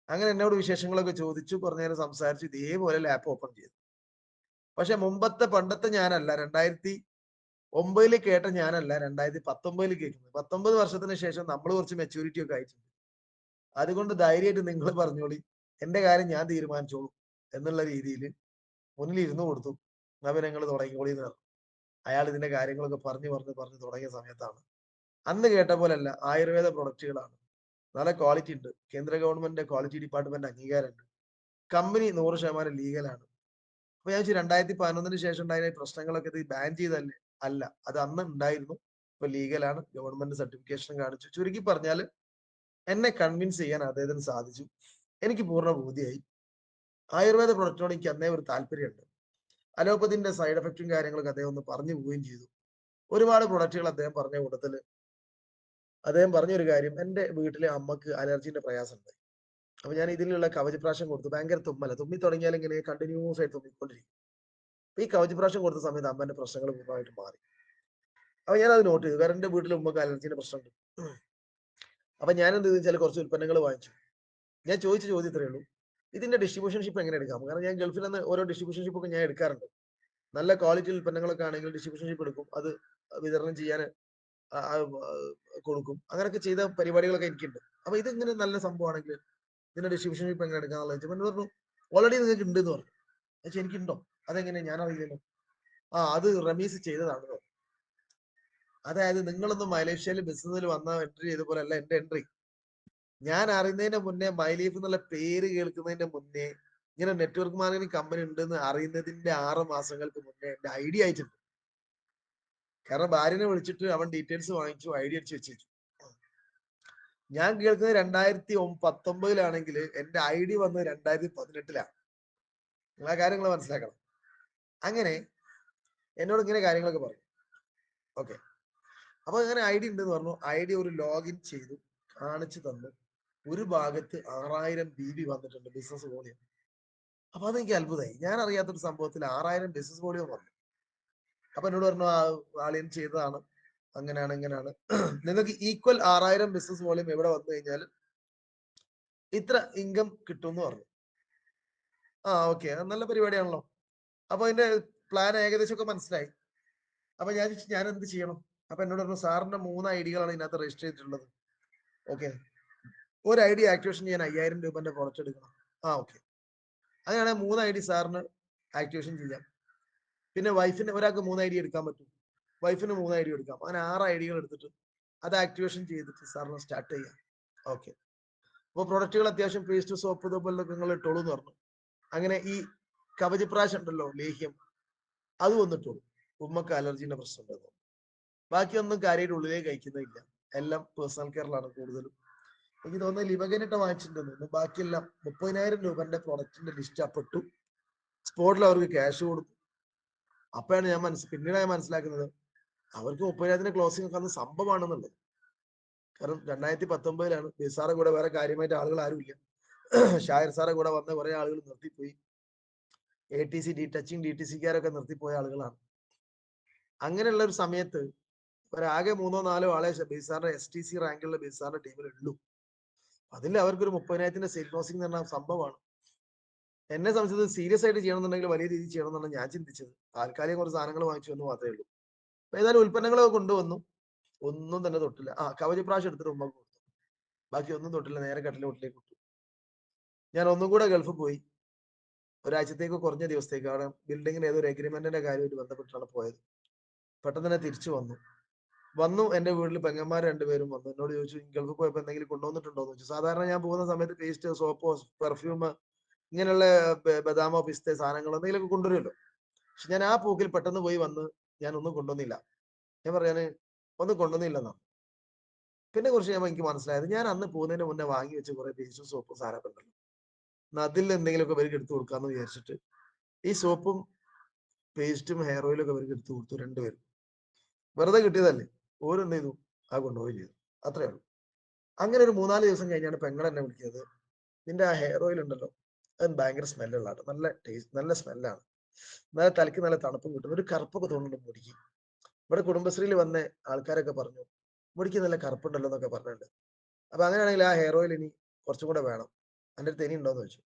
അങ്ങനെ എന്നോട് വിശേഷങ്ങളൊക്കെ ചോദിച്ചു, കുറച്ചു നേരം സംസാരിച്ചു. ഇതേപോലെ ലാപ്പ് ഓപ്പൺ ചെയ്തു. പക്ഷെ പണ്ടത്തെ ഞാനല്ല, 2009 കേട്ട ഞാനല്ല 2019 കേൾക്കുന്നത്. 19 വർഷത്തിന് ശേഷം നമ്മൾ കുറച്ച് മെച്യൂരിറ്റി ഒക്കെ ആയിട്ടുണ്ട്. അതുകൊണ്ട് ധൈര്യമായിട്ട് നിങ്ങൾ പറഞ്ഞോളി, എന്റെ കാര്യം ഞാൻ തീരുമാനിച്ചോളൂ എന്നുള്ള രീതിയിൽ മുന്നിൽ ഇരുന്ന് കൊടുത്തു. എന്നാ ഞങ്ങൾ തുടങ്ങിക്കോളി എന്ന് പറഞ്ഞു. അയാൾ ഇതിന്റെ കാര്യങ്ങളൊക്കെ പറഞ്ഞു തുടങ്ങിയ സമയത്താണ്, അന്ന് കേട്ട പോലല്ല, ആയുർവേദ പ്രൊഡക്റ്റുകളാണ്, നല്ല ക്വാളിറ്റി ഉണ്ട്, കേന്ദ്ര ഗവൺമെന്റ് ക്വാളിറ്റി ഡിപ്പാർട്ട്മെന്റ് അംഗീകാരമുണ്ട്, കമ്പനി 100% ലീഗലാണ്. അപ്പൊ ഞാൻ 2011 ശേഷം ഉണ്ടായ പ്രശ്നങ്ങളൊക്കെ ഇത് ബാൻ ചെയ്തല്ലേ? അല്ല, അത് അന്ന് ഉണ്ടായിരുന്നു. ഇപ്പൊ ലീഗലാണ്, ഗവൺമെന്റ് സർട്ടിഫിക്കേഷൻ കാണിച്ചു. ചുരുക്കി പറഞ്ഞാൽ എന്നെ കൺവിൻസ് ചെയ്യാൻ അദ്ദേഹത്തിന് സാധിച്ചു. എനിക്ക് പൂർണ്ണ ബോധ്യമായി. ആയുർവേദ പ്രൊഡക്റ്റിനോട് എനിക്ക് അന്നേ ഒരു താല്പര്യമുണ്ട്. അലോപ്പതിന്റെ സൈഡ് എഫക്റ്റും കാര്യങ്ങളൊക്കെ അദ്ദേഹം ഒന്ന് പറഞ്ഞു പോവുകയും ചെയ്തു. ഒരുപാട് പ്രൊഡക്റ്റുകൾ അദ്ദേഹം പറഞ്ഞ കൂട്ടത്തില് അദ്ദേഹം പറഞ്ഞൊരു കാര്യം, എന്റെ വീട്ടിലെ അമ്മക്ക് അലർജിന്റെ പ്രയാസം ഉണ്ട്. അപ്പൊ ഞാൻ ഇതിലുള്ള കവചപ്രാശം കൊടുത്തു. ഭയങ്കര തുമ്മല, തുമ്മി തുടങ്ങിയാൽ ഇങ്ങനെ കണ്ടിന്യൂസ് ആയിട്ട് തുമ്മിക്കൊണ്ടിരിക്കും. അപ്പൊ ഈ കവചപ്രാശം കൊടുത്ത സമയത്ത് അമ്മന്റെ പ്രശ്നങ്ങൾ പൂർണ്ണമായിട്ട് മാറി. അപ്പൊ ഞാൻ അത് നോട്ട് ചെയ്തു. കാരണം എന്റെ വീട്ടിൽ ഉമ്മക്ക് അലർജിന്റെ പ്രശ്നമുണ്ട്. അപ്പൊ ഞാൻ എന്ത് വെച്ചാൽ കുറച്ച് ഉൽപ്പന്നങ്ങൾ വാങ്ങിച്ചു. ഞാൻ ചോദിച്ച ചോദ്യം ഇത്രയേ ഉള്ളൂ, ഇതിന്റെ ഡിസ്ട്രിബ്യൂഷൻഷിപ്പ് എങ്ങനെ എടുക്കാം? കാരണം ഞാൻ ഗൾഫിൽ നിന്ന് ഓരോ ഡിസ്ട്രിബ്യൂഷൻഷിപ്പ് ഒക്കെ ഞാൻ എടുക്കാറുണ്ട്. നല്ല ക്വാളിറ്റി ഉൽപ്പന്നങ്ങളൊക്കെ ആണെങ്കിൽ ഡിസ്ട്രിബ്യൂഷൻഷിപ്പ് എടുക്കും, അത് വിതരണം ചെയ്യാൻ കൊടുക്കും. അങ്ങനെയൊക്കെ ചെയ്ത പരിപാടികളൊക്കെ എനിക്കുണ്ട്. അപ്പൊ ഇതിങ്ങനെ നല്ല സംഭവമാണെങ്കിൽ ഇതിന്റെ ഡിസ്ട്രിബ്യൂഷൻഷിപ്പ് എങ്ങനെ എടുക്കാന്നുള്ള ചോദിച്ചപ്പോൾ പറഞ്ഞു ഓൾറെഡി നിങ്ങൾക്ക് ഉണ്ട് എന്ന് പറഞ്ഞു. പക്ഷെ എനിക്കുണ്ടോ? അതെങ്ങനെ? ഞാൻ അറിയില്ലല്ലോ. അത് റമീസ് ചെയ്തതാണ്. അതായത് നിങ്ങളൊന്നും മലേഷ്യയിൽ ബിസിനസ്സിൽ വന്ന എൻട്രി ചെയ്ത പോലെ അല്ല എന്റെ എൻട്രി. ഞാൻ അറിയുന്നതിന്റെ മുന്നേ, മൈലീഫ് എന്നുള്ള പേര് കേൾക്കുന്നതിന്റെ മുന്നേ, ഇങ്ങനെ നെറ്റ്വർക്ക് മാർക്കറ്റിംഗ് കമ്പനി ഉണ്ടെന്ന് അറിയുന്നതിന്റെ 6 മാസങ്ങൾക്ക് മുന്നേ എന്റെ ഐഡിയ ആയിട്ടുണ്ട്. കാരണം ഭാര്യനെ വിളിച്ചിട്ട് അവൻ ഡീറ്റെയിൽസ് വാങ്ങിച്ചു, ഐഡിയ അടിച്ച് വെച്ചു. ഞാൻ കേൾക്കുന്നത് 2019 എന്റെ ഐഡി വന്നത് 2018. ആ കാര്യങ്ങൾ മനസ്സിലാക്കണം. അങ്ങനെ എന്നോട് ഇങ്ങനെ കാര്യങ്ങളൊക്കെ പറഞ്ഞു. ഓക്കെ, അപ്പൊ അങ്ങനെ ഐഡി ഉണ്ടെന്ന് പറഞ്ഞു. ഐഡി ഒരു ലോഗിൻ ചെയ്തു, കാണിച്ചു തന്നു. ഒരു ഭാഗത്ത് 6000 BB വന്നിട്ടുണ്ട്, ബിസിനസ് വോളിയം. അപ്പൊ അതെനിക്ക് അത്ഭുതമായി. ഞാൻ അറിയാത്തൊരു സംഭവത്തിൽ 6000 ബിസിനസ് വോളിയം വന്നു. അപ്പൊ എന്നോട് പറഞ്ഞു ആളിയൻ ചെയ്തതാണ്, അങ്ങനെയാണ് ഇങ്ങനെയാണ്. നിങ്ങൾക്ക് ഈക്വൽ 6000 ബിസിനസ് വോളിയം എവിടെ വന്നു കഴിഞ്ഞാൽ ഇത്ര ഇൻകം കിട്ടും എന്ന് പറഞ്ഞു. ഓക്കെ, നല്ല പരിപാടിയാണല്ലോ. അപ്പൊ അതിന്റെ പ്ലാൻ ഏകദേശം ഒക്കെ മനസ്സിലായി. അപ്പൊ ഞാൻ എന്ത് ചെയ്യണം? അപ്പൊ എന്നോട് പറഞ്ഞു സാറിന്റെ 3 ഐഡികളാണ് ഇതിനകത്ത് രജിസ്റ്റർ ചെയ്തിട്ടുള്ളത്. ഓക്കെ, ഒരു ഐഡി ആക്ടിവേഷൻ ചെയ്യാൻ 5000 രൂപന്റെ പ്രൊഡക്റ്റ് എടുക്കണം. ഓക്കെ, അങ്ങനെയാണെങ്കിൽ 3 ഐഡി സാറിന് ആക്ടിവേഷൻ ചെയ്യാം. പിന്നെ വൈഫിന് ഒരാൾക്ക് 3 ഐഡി എടുക്കാൻ പറ്റും, വൈഫിന് 3 ഐഡി എടുക്കാം. അങ്ങനെ 6 ഐഡികൾ എടുത്തിട്ട് അത് ആക്ടിവേഷൻ ചെയ്തിട്ട് സാറിന് സ്റ്റാർട്ട് ചെയ്യാം. ഓക്കെ, അപ്പൊ പ്രൊഡക്റ്റുകൾ അത്യാവശ്യം പേസ്റ്റ്, സോപ്പ്, ഇതുപോലൊക്കെ നിങ്ങൾ ഇട്ടോളൂ എന്ന് പറഞ്ഞു. അങ്ങനെ ഈ കവചപ്രാശം ഉണ്ടല്ലോ, ലേഹ്യം, അത് വന്നിട്ടുള്ളൂ. ഉമ്മക്ക് അലർജിന്റെ പ്രശ്നം ഉണ്ടെന്ന്. ബാക്കിയൊന്നും കാര്യമായിട്ട് ഉള്ളിലേക്ക് കഴിക്കുന്നില്ല, എല്ലാം പേഴ്സണൽ കെയറിലാണ് കൂടുതലും. എനിക്ക് തോന്നുന്നത് ലിവഗനിട്ട് വാങ്ങിച്ചിട്ടുണ്ടെന്ന് തോന്നുന്നു. ബാക്കിയെല്ലാം 30,000 രൂപന്റെ പ്രൊഡക്റ്റിന്റെ ലിസ്റ്റ് അപ്പെട്ടു. സ്പോട്ടിൽ അവർക്ക് ക്യാഷ് കൊടുത്തു. അപ്പോഴാണ് പിന്നീട് ഞാൻ മനസ്സിലാക്കുന്നത് അവർക്ക് 30,000 ക്ലോസിംഗ് ഒക്കെ അന്ന് സംഭവമാണെന്നുള്ളത്. കാരണം 2019 ബിസാറെ കൂടെ വേറെ കാര്യമായിട്ട് ആളുകൾ ആരുമില്ല. ഷായർ സാറെ കൂടെ വന്ന കുറെ ആളുകൾ നിർത്തിപ്പോയി. ATC ടച്ചിങ് DTCക്കാരൊക്കെ നിർത്തിപ്പോയ ആളുകളാണ്. അങ്ങനെയുള്ള ഒരു സമയത്ത് ഒരാകെ 3-4 ആളെ ബിസാറിന്റെ STC റാങ്കിലുള്ള ബിസാറിന്റെ ടീമിലുള്ളൂ. അതിൽ അവർക്കൊരു 30,000 സെയിൽ ക്ലോസിംഗ് എന്ന് പറഞ്ഞ സംഭവമാണ്. എന്നെ സംബന്ധിച്ചത് സീരിയസ് ആയിട്ട് ചെയ്യണമെന്നുണ്ടെങ്കിൽ വലിയ രീതിയിൽ ചെയ്യണമെന്നാണ് ഞാൻ ചിന്തിച്ചത്. താൽക്കാലികം കുറച്ച് സാധനങ്ങൾ വാങ്ങിച്ചു എന്ന് മാത്രമേ ഉള്ളൂ. ഏതായാലും ഉൽപ്പന്നങ്ങളൊക്കെ കൊണ്ടുവന്നു. ഒന്നും തന്നെ തൊട്ടില്ല. കവചപ്രാശം എടുത്തിട്ട് ഉമ്മ കൊടുത്തു. ബാക്കി ഒന്നും തൊട്ടില്ല. നേരെ കട്ടിലെ വീട്ടിലേക്ക് വിട്ടു. ഞാൻ ഒന്നും കൂടെ ഗൾഫിൽ പോയി. ഒരാഴ്ചത്തേക്ക് കുറഞ്ഞ ദിവസത്തേക്ക് അവിടെ ബിൽഡിങ്ങിന് ഏതൊരു എഗ്രിമെന്റിന്റെ കാര്യമായിട്ട് ബന്ധപ്പെട്ടാണ് പോയത്. പെട്ടെന്ന് തന്നെ തിരിച്ചു വന്നു എന്റെ വീട്ടിൽ പെങ്ങന്മാർ 2 പേരും വന്നു. എന്നോട് ചോദിച്ചു ഗൾഫിൽ പോയപ്പോ എന്തെങ്കിലും കൊണ്ടുവന്നിട്ടുണ്ടോ എന്ന് ചോദിച്ചു. സാധാരണ ഞാൻ പോകുന്ന സമയത്ത് പേസ്റ്റ്, സോപ്പോ, പെർഫ്യൂം ഇങ്ങനെയുള്ള ബദാമോ പിസ്ത സാധനങ്ങൾ എന്തെങ്കിലുമൊക്കെ കൊണ്ടുവരുമല്ലോ. പക്ഷെ ഞാൻ ആ പോക്കിൽ പെട്ടെന്ന് പോയി വന്ന് ഞാൻ ഒന്നും കൊണ്ടുവന്നില്ല. ഞാൻ പറയാന് ഒന്നും കൊണ്ടുവന്നില്ലെന്നാണ്. പിന്നെ കുറച്ച് കഴിയുമ്പോൾ എനിക്ക് മനസ്സിലായത് ഞാൻ അന്ന് പോകുന്നതിന് മുന്നേ വാങ്ങി വെച്ച കുറെ പേസ്റ്റും സോപ്പും സാധനമൊക്കെ ഉണ്ടല്ലോ. അതിൽ എന്തെങ്കിലുമൊക്കെ ഇവർക്ക് എടുത്തു കൊടുക്കാന്ന് വിചാരിച്ചിട്ട് ഈ സോപ്പും പേസ്റ്റും ഹെയർ ഓയിലും ഒക്കെ ഇവർക്ക് എടുത്തു കൊടുത്തു. 2 പേരും വെറുതെ കിട്ടിയതല്ലേ. ഓരെന്ത് ചെയ്തു? കൊണ്ടുപോയി ചെയ്തു. അത്രേ ഉള്ളൂ. അങ്ങനെ ഒരു 3-4 ദിവസം കഴിഞ്ഞാണ് പെങ്ങൾ എന്നെ വിളിക്കുന്നത്. നിന്റെ ആ ഹെയർ ഓയിൽ ഉണ്ടല്ലോ, അത് ഭയങ്കര സ്മെല്ലുള്ള കേട്ടോ. നല്ല ടേസ്റ്റ്, നല്ല സ്മെല്ലാണ്. നല്ല തലയ്ക്ക് നല്ല തണുപ്പും കിട്ടും. ഒരു കറുപ്പൊക്കെ തോന്നുന്നുണ്ട് മുടിക്ക്. ഇവിടെ കുടുംബശ്രീയിൽ വന്ന ആൾക്കാരൊക്കെ പറഞ്ഞു മുടിക്ക് നല്ല കറുപ്പുണ്ടല്ലോ എന്നൊക്കെ പറഞ്ഞിട്ടുണ്ട്. അപ്പൊ അങ്ങനെയാണെങ്കിൽ ആ ഹെയർ ഓയിൽ ഇനി കുറച്ചും കൂടെ വേണം. എൻ്റെ അടുത്ത് ഇനി ഉണ്ടോന്ന് ചോദിച്ചു.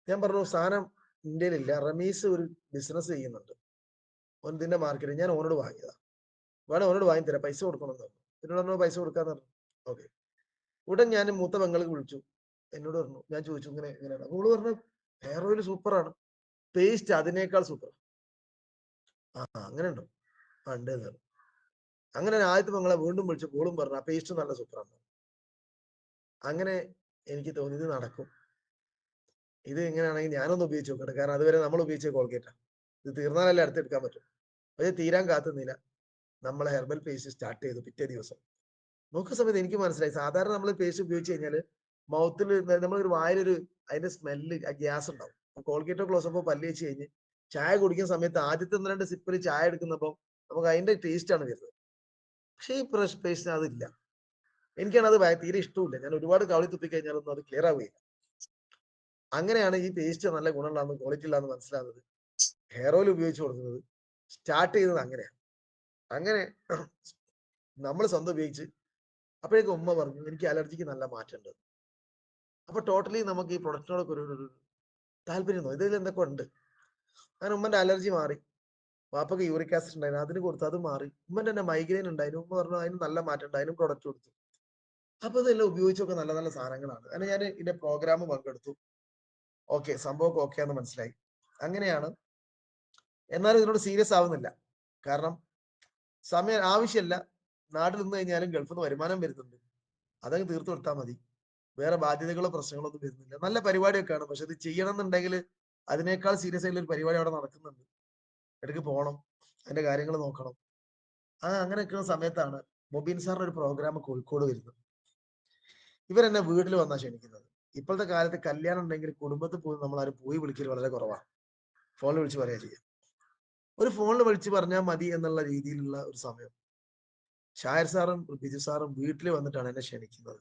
ഞാൻ പറഞ്ഞു സാധനം ഇന്ത്യയിലില്ല. റമീസ് ഒരു ബിസിനസ് ചെയ്യുന്നുണ്ട്. ഇതിന്റെ മാർക്കറ്റ് ഞാൻ ഓനോട് വാങ്ങിയതാ. വേണം ഓനോട് വാങ്ങി തരാം. പൈസ കൊടുക്കണമെന്ന് പറഞ്ഞു. എന്നോട് പറഞ്ഞു പൈസ കൊടുക്കാന്ന് പറഞ്ഞു. ഓക്കെ. ഉടൻ ഞാൻ മൂത്ത പെങ്ങൾക്ക് വിളിച്ചു. എന്നോട് പറഞ്ഞു, ഞാൻ ചോദിച്ചു ഇങ്ങനെ ഇങ്ങനെയാണ്. അപ്പോൾ പറഞ്ഞു ഹെയർ ഓയിൽ സൂപ്പറാണ്, പേസ്റ്റ് അതിനേക്കാൾ സൂപ്പർ. അങ്ങനെ ഉണ്ടോ? ഉണ്ട്. അങ്ങനെ ആദ്യത്തെ പെങ്ങളെ വീണ്ടും വിളിച്ചു. പോളും പറഞ്ഞു ആ പേസ്റ്റ് നല്ല സൂപ്പറാണ്. അങ്ങനെ എനിക്ക് തോന്നി ഇത് നടക്കും. ഇത് എങ്ങനെയാണെങ്കിൽ ഞാനൊന്ന് ഉപയോഗിച്ച് നോക്കട്ടെ. കാരണം അതുവരെ നമ്മൾ ഉപയോഗിച്ച കോൾഗേറ്റാ. ഇത് തീർന്നാലല്ലേ അടുത്തെടുക്കാൻ പറ്റും. പക്ഷേ തീരാൻ കാത്തുന്നില്ല. നമ്മളെ ഹെർബൽ പേസ്റ്റ് സ്റ്റാർട്ട് ചെയ്തു പിറ്റേ ദിവസം. നോക്കുന്ന സമയത്ത് എനിക്ക് മനസ്സിലായി സാധാരണ നമ്മൾ പേസ്റ്റ് ഉപയോഗിച്ച് കഴിഞ്ഞാൽ മൗത്തിൽ നമ്മളൊരു വായിലൊരു അതിന്റെ സ്മെല്ല് ഗ്യാസ് ഉണ്ടാവും. കോൾഗേറ്റോ ക്ലോസപ്പോ പല്ല് വെച്ച് കഴിഞ്ഞ് ചായ കുടിക്കുന്ന സമയത്ത് ആദ്യത്തെ 1-2 സിപ്പിൽ ചായ എടുക്കുന്നപ്പോൾ നമുക്ക് അതിന്റെ ടേസ്റ്റ് ആണ് വരുന്നത്. പക്ഷേ ഈ ഫ്രഷ് പേസ്റ്റിന് അതില്ല. എനിക്കാണത് തീരെ ഇഷ്ടമില്ല. ഞാൻ ഒരുപാട് കവളി തുപ്പി കഴിഞ്ഞാലൊന്നും അത് ക്ലിയർ ആവുകയില്ല. അങ്ങനെയാണ് ഈ പേസ്റ്റ് നല്ല ഗുണമുള്ളതെന്ന് ക്വാളിറ്റി ഉള്ളതെന്ന് മനസ്സിലാവുന്നത്. ഹെയർ ഓയിൽ ഉപയോഗിച്ച് കൊടുക്കുന്നത് സ്റ്റാർട്ട് ചെയ്തത് അങ്ങനെയാണ്. അങ്ങനെ നമ്മൾ സ്വന്തം ഉപയോഗിച്ച് അപ്പോഴേക്കും ഉമ്മ പറഞ്ഞു എനിക്ക് അലർജിക്ക് നല്ല മാറ്റമുണ്ട്. അപ്പൊ ടോട്ടലി നമുക്ക് ഈ പ്രൊഡക്റ്റിനോടൊക്കെ ഒരു താല്പര്യം തോന്നി. ഇതിൽ എന്തൊക്കെ ഉണ്ട്. അങ്ങനെ ഉമ്മന്റെ അലർജി മാറി. വാപ്പക്ക് യൂറിക് ആസിഡ് ഉണ്ടായിരുന്നു, അതിന് കൊടുത്തു, അത് മാറി. ഉമ്മന്റെ തന്നെ മൈഗ്രെയിൻ ഉണ്ടായിരുന്നു. ഉമ്മ പറഞ്ഞു അതിന് നല്ല മാറ്റം ഉണ്ട്, അതിനും പ്രൊഡക്റ്റ് കൊടുത്തു. അപ്പൊ ഇതെല്ലാം ഉപയോഗിച്ചൊക്കെ നല്ല നല്ല സാധനങ്ങളാണ്. അങ്ങനെ ഞാൻ ഇതിന്റെ പ്രോഗ്രാം പങ്കെടുത്തു. ഓക്കെ, സംഭവം ഓക്കെ ആണെന്ന് മനസ്സിലായി. അങ്ങനെയാണ്. എന്നാലും ഇതിനോട് സീരിയസ് ആവുന്നില്ല. കാരണം സമയം ആവശ്യമില്ല. നാട്ടിൽ നിന്ന് കഴിഞ്ഞാലും ഗൾഫിൽ നിന്ന് വരുമാനം വരുന്നുണ്ട്. അതങ്ങ് തീർത്തു കൊടുത്താൽ മതി. വേറെ ബാധ്യതകളോ പ്രശ്നങ്ങളോ ഒന്നും വരുന്നില്ല. നല്ല പരിപാടിയൊക്കെയാണ്. പക്ഷെ ഇത് ചെയ്യണം എന്നുണ്ടെങ്കിൽ അതിനേക്കാൾ സീരിയസ് ആയിട്ടുള്ള ഒരു പരിപാടി അവിടെ നടക്കുന്നുണ്ട്. ഇടയ്ക്ക് പോകണം, അതിന്റെ കാര്യങ്ങൾ നോക്കണം. അങ്ങനെ നിൽക്കുന്ന സമയത്താണ് മൊബീൻ സാറിന്റെ ഒരു പ്രോഗ്രാം കോഴിക്കോട് വരുന്നത്. ഇവരെന്നെ വീട്ടിൽ വന്നാ ക്ഷണിക്കുന്നത്. ഇപ്പോഴത്തെ കാലത്ത് കല്യാണം ഉണ്ടെങ്കിൽ കുടുംബത്തിൽ പോയി നമ്മൾ ആരും പോയി വിളിക്കൽ വളരെ കുറവാണ്. ഫോണിൽ വിളിച്ച് പറയാ ചെയ്യാം. ഒരു ഫോണിൽ വിളിച്ച് പറഞ്ഞാൽ മതി എന്നുള്ള രീതിയിലുള്ള ഒരു സമയം. ഷായർ സാറും ബിജു സാറും വീട്ടിൽ വന്നിട്ടാണ് എന്നെ ക്ഷണിക്കുന്നത്.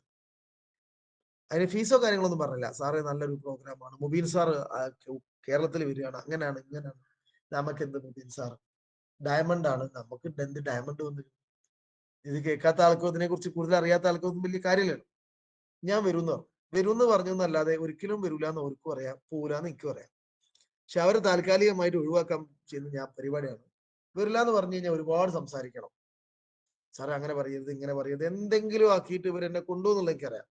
അതിന് ഫീസോ കാര്യങ്ങളൊന്നും പറഞ്ഞില്ല. സാറ് നല്ലൊരു പ്രോഗ്രാമാണ്, മുബീൻ സാറ് കേരളത്തിൽ വരികയാണ്, അങ്ങനെയാണ് ഇങ്ങനെയാണ്. നമുക്ക് എന്ത് മുബീൻ സാർ ഡയമണ്ട് ആണ്, നമുക്ക് എന്ത് ഡയമണ്ട് വന്നു. ഇത് കേൾക്കാത്ത ആൾക്കോ ഇതിനെ കുറിച്ച് കൂടുതൽ അറിയാത്ത ആൾക്കോ ഒന്നും വലിയ കാര്യമില്ലല്ലോ. ഞാൻ വരുമെന്ന് പറഞ്ഞു എന്നല്ലാതെ ഒരിക്കലും വരൂല എന്ന് അവർക്കും അറിയാം, പോകൂലെന്ന് എനിക്കും അറിയാം. പക്ഷെ അവരെ താൽക്കാലികമായിട്ട് ഒഴിവാക്കാൻ ചെയ്യുന്ന ഞാൻ പരിപാടിയാണ്. വരില്ല എന്ന് പറഞ്ഞു കഴിഞ്ഞാൽ ഒരുപാട് സംസാരിക്കണം. സാറേ അങ്ങനെ പറയരുത്, ഇങ്ങനെ പറയരുത്, എന്തെങ്കിലും ആക്കിയിട്ട് ഇവർ എന്നെ കൊണ്ടുപോകുന്നുള്ള എനിക്കറിയാം,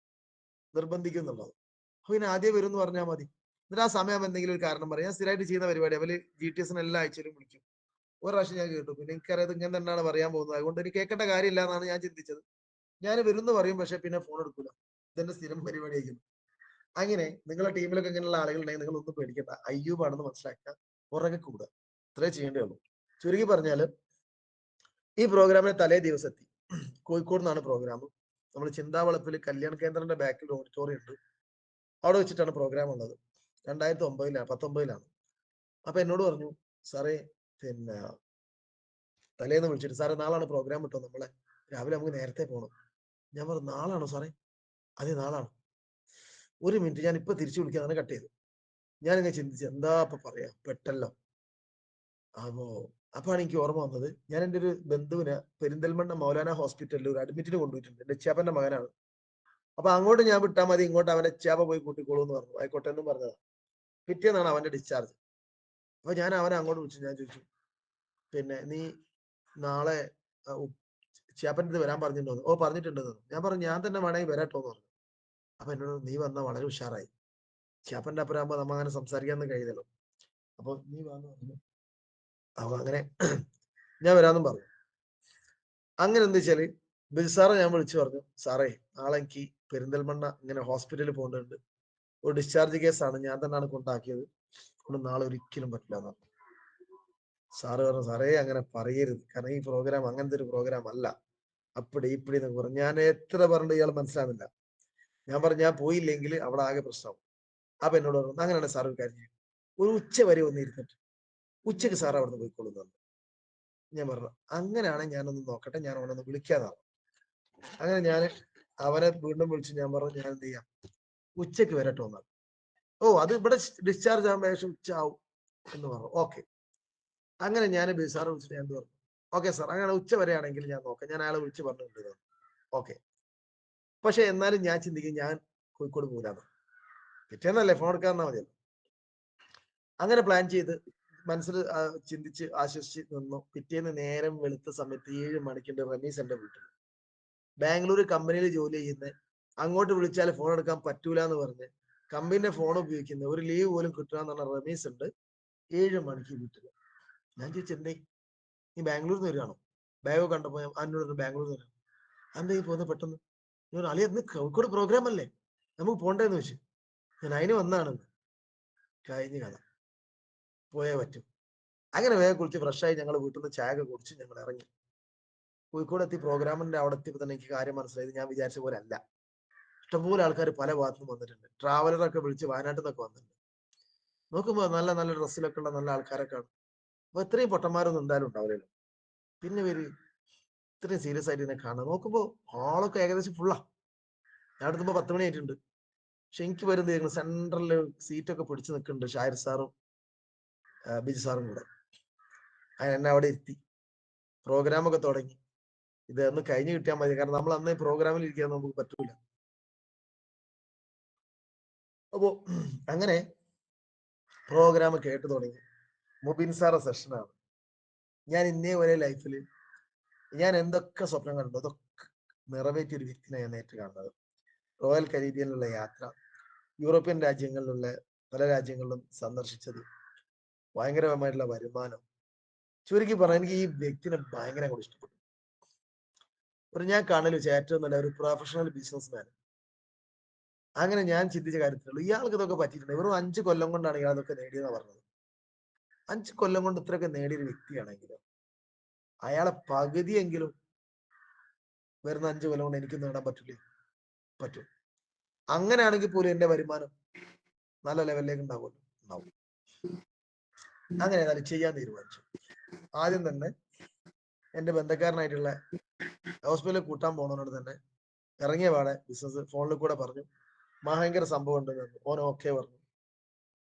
നിർബന്ധിക്കുന്നുള്ളത്. അപ്പൊ പിന്നെ ആദ്യം വരും എന്ന് പറഞ്ഞാൽ മതി. എന്നിട്ട് ആ സമയം എന്തെങ്കിലും ഒരു കാരണം പറയാം. ഞാൻ സ്ഥിരമായിട്ട് ചെയ്യുന്ന പരിപാടി. അവര് GTS എല്ലാ ആഴ്ചയിലും വിളിക്കും. ഒരു പ്രാവശ്യം ഞാൻ കേട്ടു. പിന്നെ എനിക്കറിയാം ഇങ്ങനെ തന്നെയാണ് പറയാൻ പോകുന്നത്. അതുകൊണ്ട് എനിക്ക് കേൾക്കേണ്ട കാര്യമില്ല എന്നാണ് ഞാൻ ചിന്തിച്ചത്. ഞാൻ വരുമെന്ന് പറയും, പക്ഷെ പിന്നെ ഫോൺ എടുക്കൂല. ഇതെന്റെ സ്ഥിരം പരിപാടിയായിരിക്കും. അങ്ങനെ നിങ്ങളുടെ ടീമിലൊക്കെ ഇങ്ങനെയുള്ള ആളുകളുണ്ടെങ്കിൽ നിങ്ങൾ ഒന്നും പേടിക്കണ്ട. അയ്യൂബാണെന്ന് മനസ്സിലാക്കുക, പുറകെ കൂടുക, ഇത്രേ ചെയ്യേണ്ടേ ഉള്ളൂ. ചുരുക്കി പറഞ്ഞാല് ഈ പ്രോഗ്രാമിന് തലേ ദിവസം എത്തി. കോഴിക്കോട് നിന്നാണ് പ്രോഗ്രാം. നമ്മൾ ചിന്താവളപ്പിൽ കല്യാൺ കേന്ദ്രന്റെ ബാക്കിൽ ഓഡിറ്റോറിയം ഉണ്ട്. അവിടെ വെച്ചിട്ടാണ് പ്രോഗ്രാം ഉള്ളത്. 2019 അപ്പൊ എന്നോട് പറഞ്ഞു, സാറേ പിന്നെ തലേന്ന് വിളിച്ചിട്ട്, സാറേ നാളാണ് പ്രോഗ്രാം കിട്ടും, നമ്മളെ രാവിലെ നമുക്ക് നേരത്തെ പോകണം. ഞാൻ പറഞ്ഞു, നാളാണോ സാറേ? അതെ നാളാണ്. ഒരു മിനിറ്റ്, ഞാൻ ഇപ്പൊ തിരിച്ചു വിളിക്കാന്നാണ് കട്ട് ചെയ്തു. ഞാനിങ്ങനെ ചിന്തിച്ചു, എന്താ ഇപ്പൊ പറയാ, പെട്ടല്ലോ. അപ്പോ അപ്പോഴാണ് എനിക്ക് ഓർമ്മ വന്നത്, ഞാൻ എൻ്റെ ഒരു ബന്ധുവിനെ പെരിന്തൽമണ്ണ മൗലാന ഹോസ്പിറ്റലിൽ ഒരു അഡ്മിറ്റിന് കൊണ്ടുപോയിട്ടുണ്ട്. എൻ്റെ ചേപ്പന്റെ മകനാണ്. അപ്പൊ അങ്ങോട്ട് ഞാൻ വിട്ടാൽ മതി, ഇങ്ങോട്ട് അവന്റെ ചേപ്പ പോയി കൂട്ടിക്കോളൂ എന്ന് പറഞ്ഞു. ആയിക്കോട്ടെ എന്നും പറഞ്ഞതാ. പിറ്റേന്നാണ് അവന്റെ ഡിസ്ചാർജ്. അപ്പൊ ഞാൻ അവനെ അങ്ങോട്ട് വിളിച്ചു. ഞാൻ ചോദിച്ചു, പിന്നെ നീ നാളെ ചേപ്പൻ്റെ അടുത്ത് വരാൻ പറഞ്ഞിട്ടുണ്ടോ? ഓ പറഞ്ഞിട്ടുണ്ടെന്ന്. ഞാൻ പറഞ്ഞു, ഞാൻ തന്നെ വേണമെങ്കിൽ വരാട്ടോ എന്ന് പറഞ്ഞു. അപ്പൊ എന്നോട്, നീ വന്നാൽ വളരെ ഉഷാറായി, ചേപ്പന്റെ അപ്പുറമാകുമ്പോ നമ്മ അങ്ങനെ സംസാരിക്കാന്ന് കഴിയുന്നല്ലോ, അപ്പൊ നീ വന്നു പറഞ്ഞു. അപ്പൊ അങ്ങനെ ഞാൻ വരാമെന്നും പറഞ്ഞു. അങ്ങനെ എന്താ വെച്ചാല് ബിൽസാറെ ഞാൻ വിളിച്ചു പറഞ്ഞു, സാറേ നാളെ എനിക്ക് പെരിന്തൽമണ്ണ ഇങ്ങനെ ഹോസ്പിറ്റലിൽ പോകേണ്ടതുണ്ട്, ഒരു ഡിസ്ചാർജ് കേസാണ്, ഞാൻ തന്നെയാണ് കൊണ്ടാക്കിയത്, അതുകൊണ്ട് നാളെ ഒരിക്കലും പറ്റില്ല എന്ന് പറഞ്ഞു. സാറ് പറഞ്ഞു, സാറേ അങ്ങനെ പറയരുത്, കാരണം ഈ പ്രോഗ്രാം അങ്ങനത്തെ ഒരു പ്രോഗ്രാം അല്ല, അപ്പടി ഇപ്പടി എന്നൊക്കെ പറഞ്ഞു. ഞാൻ എത്ര പറഞ്ഞിട്ട് ഇയാൾ മനസ്സിലാവില്ല. ഞാൻ പറഞ്ഞു, ഞാൻ പോയില്ലെങ്കിൽ അവിടെ ആകെ പ്രശ്നമാവും. അപ്പൊ എന്നോട് പറഞ്ഞു, അങ്ങനെയാണ് സാർ ഒരു കാര്യം, ഒരു ഉച്ച വരെ ഒന്ന് ഇരുന്നിട്ട് ഉച്ചക്ക് സാർ അവിടെ നിന്ന് പോയിക്കൊള്ളുന്നു. ഞാൻ പറഞ്ഞു, അങ്ങനെയാണെങ്കിൽ ഞാനൊന്ന് നോക്കട്ടെ, ഞാൻ അവനൊന്ന് വിളിക്കാതാണ്. അങ്ങനെ ഞാൻ അവനെ വീണ്ടും വിളിച്ച് ഞാൻ പറഞ്ഞു, ഞാൻ എന്ത് ചെയ്യാം, ഉച്ചക്ക് വരട്ടോ എന്നാണ്. ഓ അത് ഇവിടെ ഡിസ്ചാർജ് ആകുമ്പോൾ ഏകദേശം ഉച്ച ആവും എന്ന് പറഞ്ഞു. ഓക്കെ. അങ്ങനെ ഞാൻ ബിസാറെ വിളിച്ചിട്ട് ഞാൻ പറഞ്ഞു, ഓക്കെ സാർ, അങ്ങനെ ഉച്ച വരെയാണെങ്കിൽ ഞാൻ നോക്കാം, ഞാൻ അയാളെ വിളിച്ച് പറഞ്ഞിട്ടുണ്ട്. ഓക്കെ. പക്ഷെ എന്നാലും ഞാൻ ചിന്തിക്കും, ഞാൻ കോഴിക്കോട് പോരാന്ന്. പിറ്റേന്നല്ലേ ഫോൺ എടുക്കാന്നാ മതിയല്ലോ. അങ്ങനെ പ്ലാൻ ചെയ്ത് മനസ്സിൽ ചിന്തിച്ച് ആശ്വസിച്ച് നിന്നു. പിറ്റേന്ന് നേരം വെളുത്ത സമയത്ത് 7 മണിക്കുണ്ട് റമീസ് എന്റെ വീട്ടിൽ. ബാംഗ്ലൂർ കമ്പനിയിൽ ജോലി ചെയ്യുന്ന, അങ്ങോട്ട് വിളിച്ചാൽ ഫോൺ എടുക്കാൻ പറ്റൂല എന്ന് പറഞ്ഞ് കമ്പനിയുടെ ഫോൺ ഉപയോഗിക്കുന്ന, ഒരു ലീവ് പോലും കിട്ടുക എന്ന് പറഞ്ഞ റമീസ് ഉണ്ട് 7 മണിക്ക് വീട്ടിൽ. ഞാൻ ചോദിച്ചു, എന്തേ നീ ബാംഗ്ലൂരിൽ നിന്ന് വരികയാണോ? ബാഗ് കണ്ടപ്പോ എന്നോട് ബാംഗ്ലൂരിൽ നിന്ന് വരാം. എന്താ ഈ പോകുന്നത് പെട്ടെന്ന്? ഞാൻ അളിയ ഇന്ന് കോഴിക്കോട് പ്രോഗ്രാം അല്ലേ, നമുക്ക് പോണ്ടേന്ന് വെച്ചു. ഞാൻ അതിന് വന്നാണെന്ന്. കഴിഞ്ഞ കഥ, പോയേ പറ്റും. അങ്ങനെ വേഗം കുളിച്ച് ഫ്രഷായി ഞങ്ങൾ വീട്ടിൽ നിന്ന് ചായ ഒക്കെ കുടിച്ച് ഞങ്ങൾ ഇറങ്ങി. കോഴിക്കോട് എത്തി. പ്രോഗ്രാമിന്റെ അവിടെ എത്തിയപ്പോൾ തന്നെ എനിക്ക് കാര്യം മനസ്സിലായത് ഞാൻ വിചാരിച്ച പോലെ അല്ല. ഇഷ്ടംപോലെ ആൾക്കാർ പല ഭാഗത്തുനിന്നും വന്നിട്ടുണ്ട്. ട്രാവലറൊക്കെ വിളിച്ച് വയനാട്ടിൽ നിന്നൊക്കെ വന്നിട്ടുണ്ട്. നോക്കുമ്പോൾ നല്ല നല്ല ഡ്രസ്സിലൊക്കെ ഉള്ള നല്ല ആൾക്കാരൊക്കെ ആണ്. അപ്പൊ ഇത്രയും പൊട്ടന്മാരൊന്നും എന്തായാലും ഉണ്ടാവില്ലല്ലോ. പിന്നെ ഇവര് ഇത്രയും സീരിയസ് ആയിട്ട് ഇതിനെ കാണുക. നോക്കുമ്പോ ഹാളൊക്കെ ഏകദേശം ഫുള്ളാ. ഞാൻ എടുത്തുമ്പോ 10 മണി ആയിട്ടുണ്ട്. പക്ഷെ എനിക്ക് വരുന്നത് സെൻട്രലില് സീറ്റൊക്കെ പിടിച്ചു നിൽക്കുന്നുണ്ട് ഷാഹിർ സാറും ബിജു സാറും കൂടെ. എന്നെ അവിടെ ഇരുത്തി. പ്രോഗ്രാമൊക്കെ തുടങ്ങി. ഇത് ഒന്ന് കഴിഞ്ഞ് കിട്ടിയാൽ മതി, കാരണം നമ്മൾ അന്ന് പ്രോഗ്രാമിൽ ഇരിക്കാൻ നമുക്ക് പറ്റൂല. അപ്പോ അങ്ങനെ പ്രോഗ്രാം കേട്ടു തുടങ്ങി. മുബിൻ സാറെ സെഷനാണ്. ഞാൻ ഇന്നേ വരെ ലൈഫിൽ ഞാൻ എന്തൊക്കെ സ്വപ്നം കണ്ടു അതൊക്കെ നിറവേറ്റിയ ഒരു വ്യക്തിനെ ഞാൻ നേരിട്ട് കാണുന്നത്. റോയൽ കരീബിയനിലുള്ള യാത്ര, യൂറോപ്യൻ രാജ്യങ്ങളിലുള്ള പല രാജ്യങ്ങളിലും സന്ദർശിച്ചത്, ഭയങ്കരമായിട്ടുള്ള വരുമാനം. ചുരുക്കി പറഞ്ഞാൽ എനിക്ക് ഈ വ്യക്തിനെ ഭയങ്കര കൂടി ഇഷ്ടപ്പെട്ടു. ഞാൻ കാണൽ വെച്ച ഏറ്റവും നല്ല ഒരു പ്രൊഫഷണൽ ബിസിനസ്മാൻ. അങ്ങനെ ഞാൻ ചിന്തിച്ച കാര്യത്തിലുള്ളൂ, ഇയാൾക്ക് ഇതൊക്കെ പറ്റിയിട്ടുണ്ട്. വെറും 5 കൊല്ലം കൊണ്ടാണ് ഇയാൾ ഇതൊക്കെ നേടിയെന്ന് പറഞ്ഞത്. 5 കൊല്ലം കൊണ്ട് ഇത്രയൊക്കെ നേടിയൊരു വ്യക്തിയാണെങ്കിലും അയാളെ പകുതിയെങ്കിലും വരുന്ന 5 കൊല്ലം കൊണ്ട് എനിക്ക് നേടാൻ പറ്റില്ലേ? പറ്റും. അങ്ങനെയാണെങ്കിൽ പോലും എന്റെ വരുമാനം നല്ല ലെവലിലേക്ക് ഉണ്ടാവുമല്ലോ, ഉണ്ടാവും. അങ്ങനെ ഏതായാലും ചെയ്യാൻ തീരുമാനിച്ചു. ആദ്യം തന്നെ എന്റെ ബന്ധക്കാരനായിട്ടുള്ള ഹോസ്പിറ്റലിൽ കൂട്ടാൻ പോണവനോട് തന്നെ ഇറങ്ങിയ പാടെ ബിസിനസ് ഫോണിൽ കൂടെ പറഞ്ഞു, ഭയങ്കര സംഭവം ഉണ്ടെന്ന്. ഓൻ ഓക്കെ പറഞ്ഞു.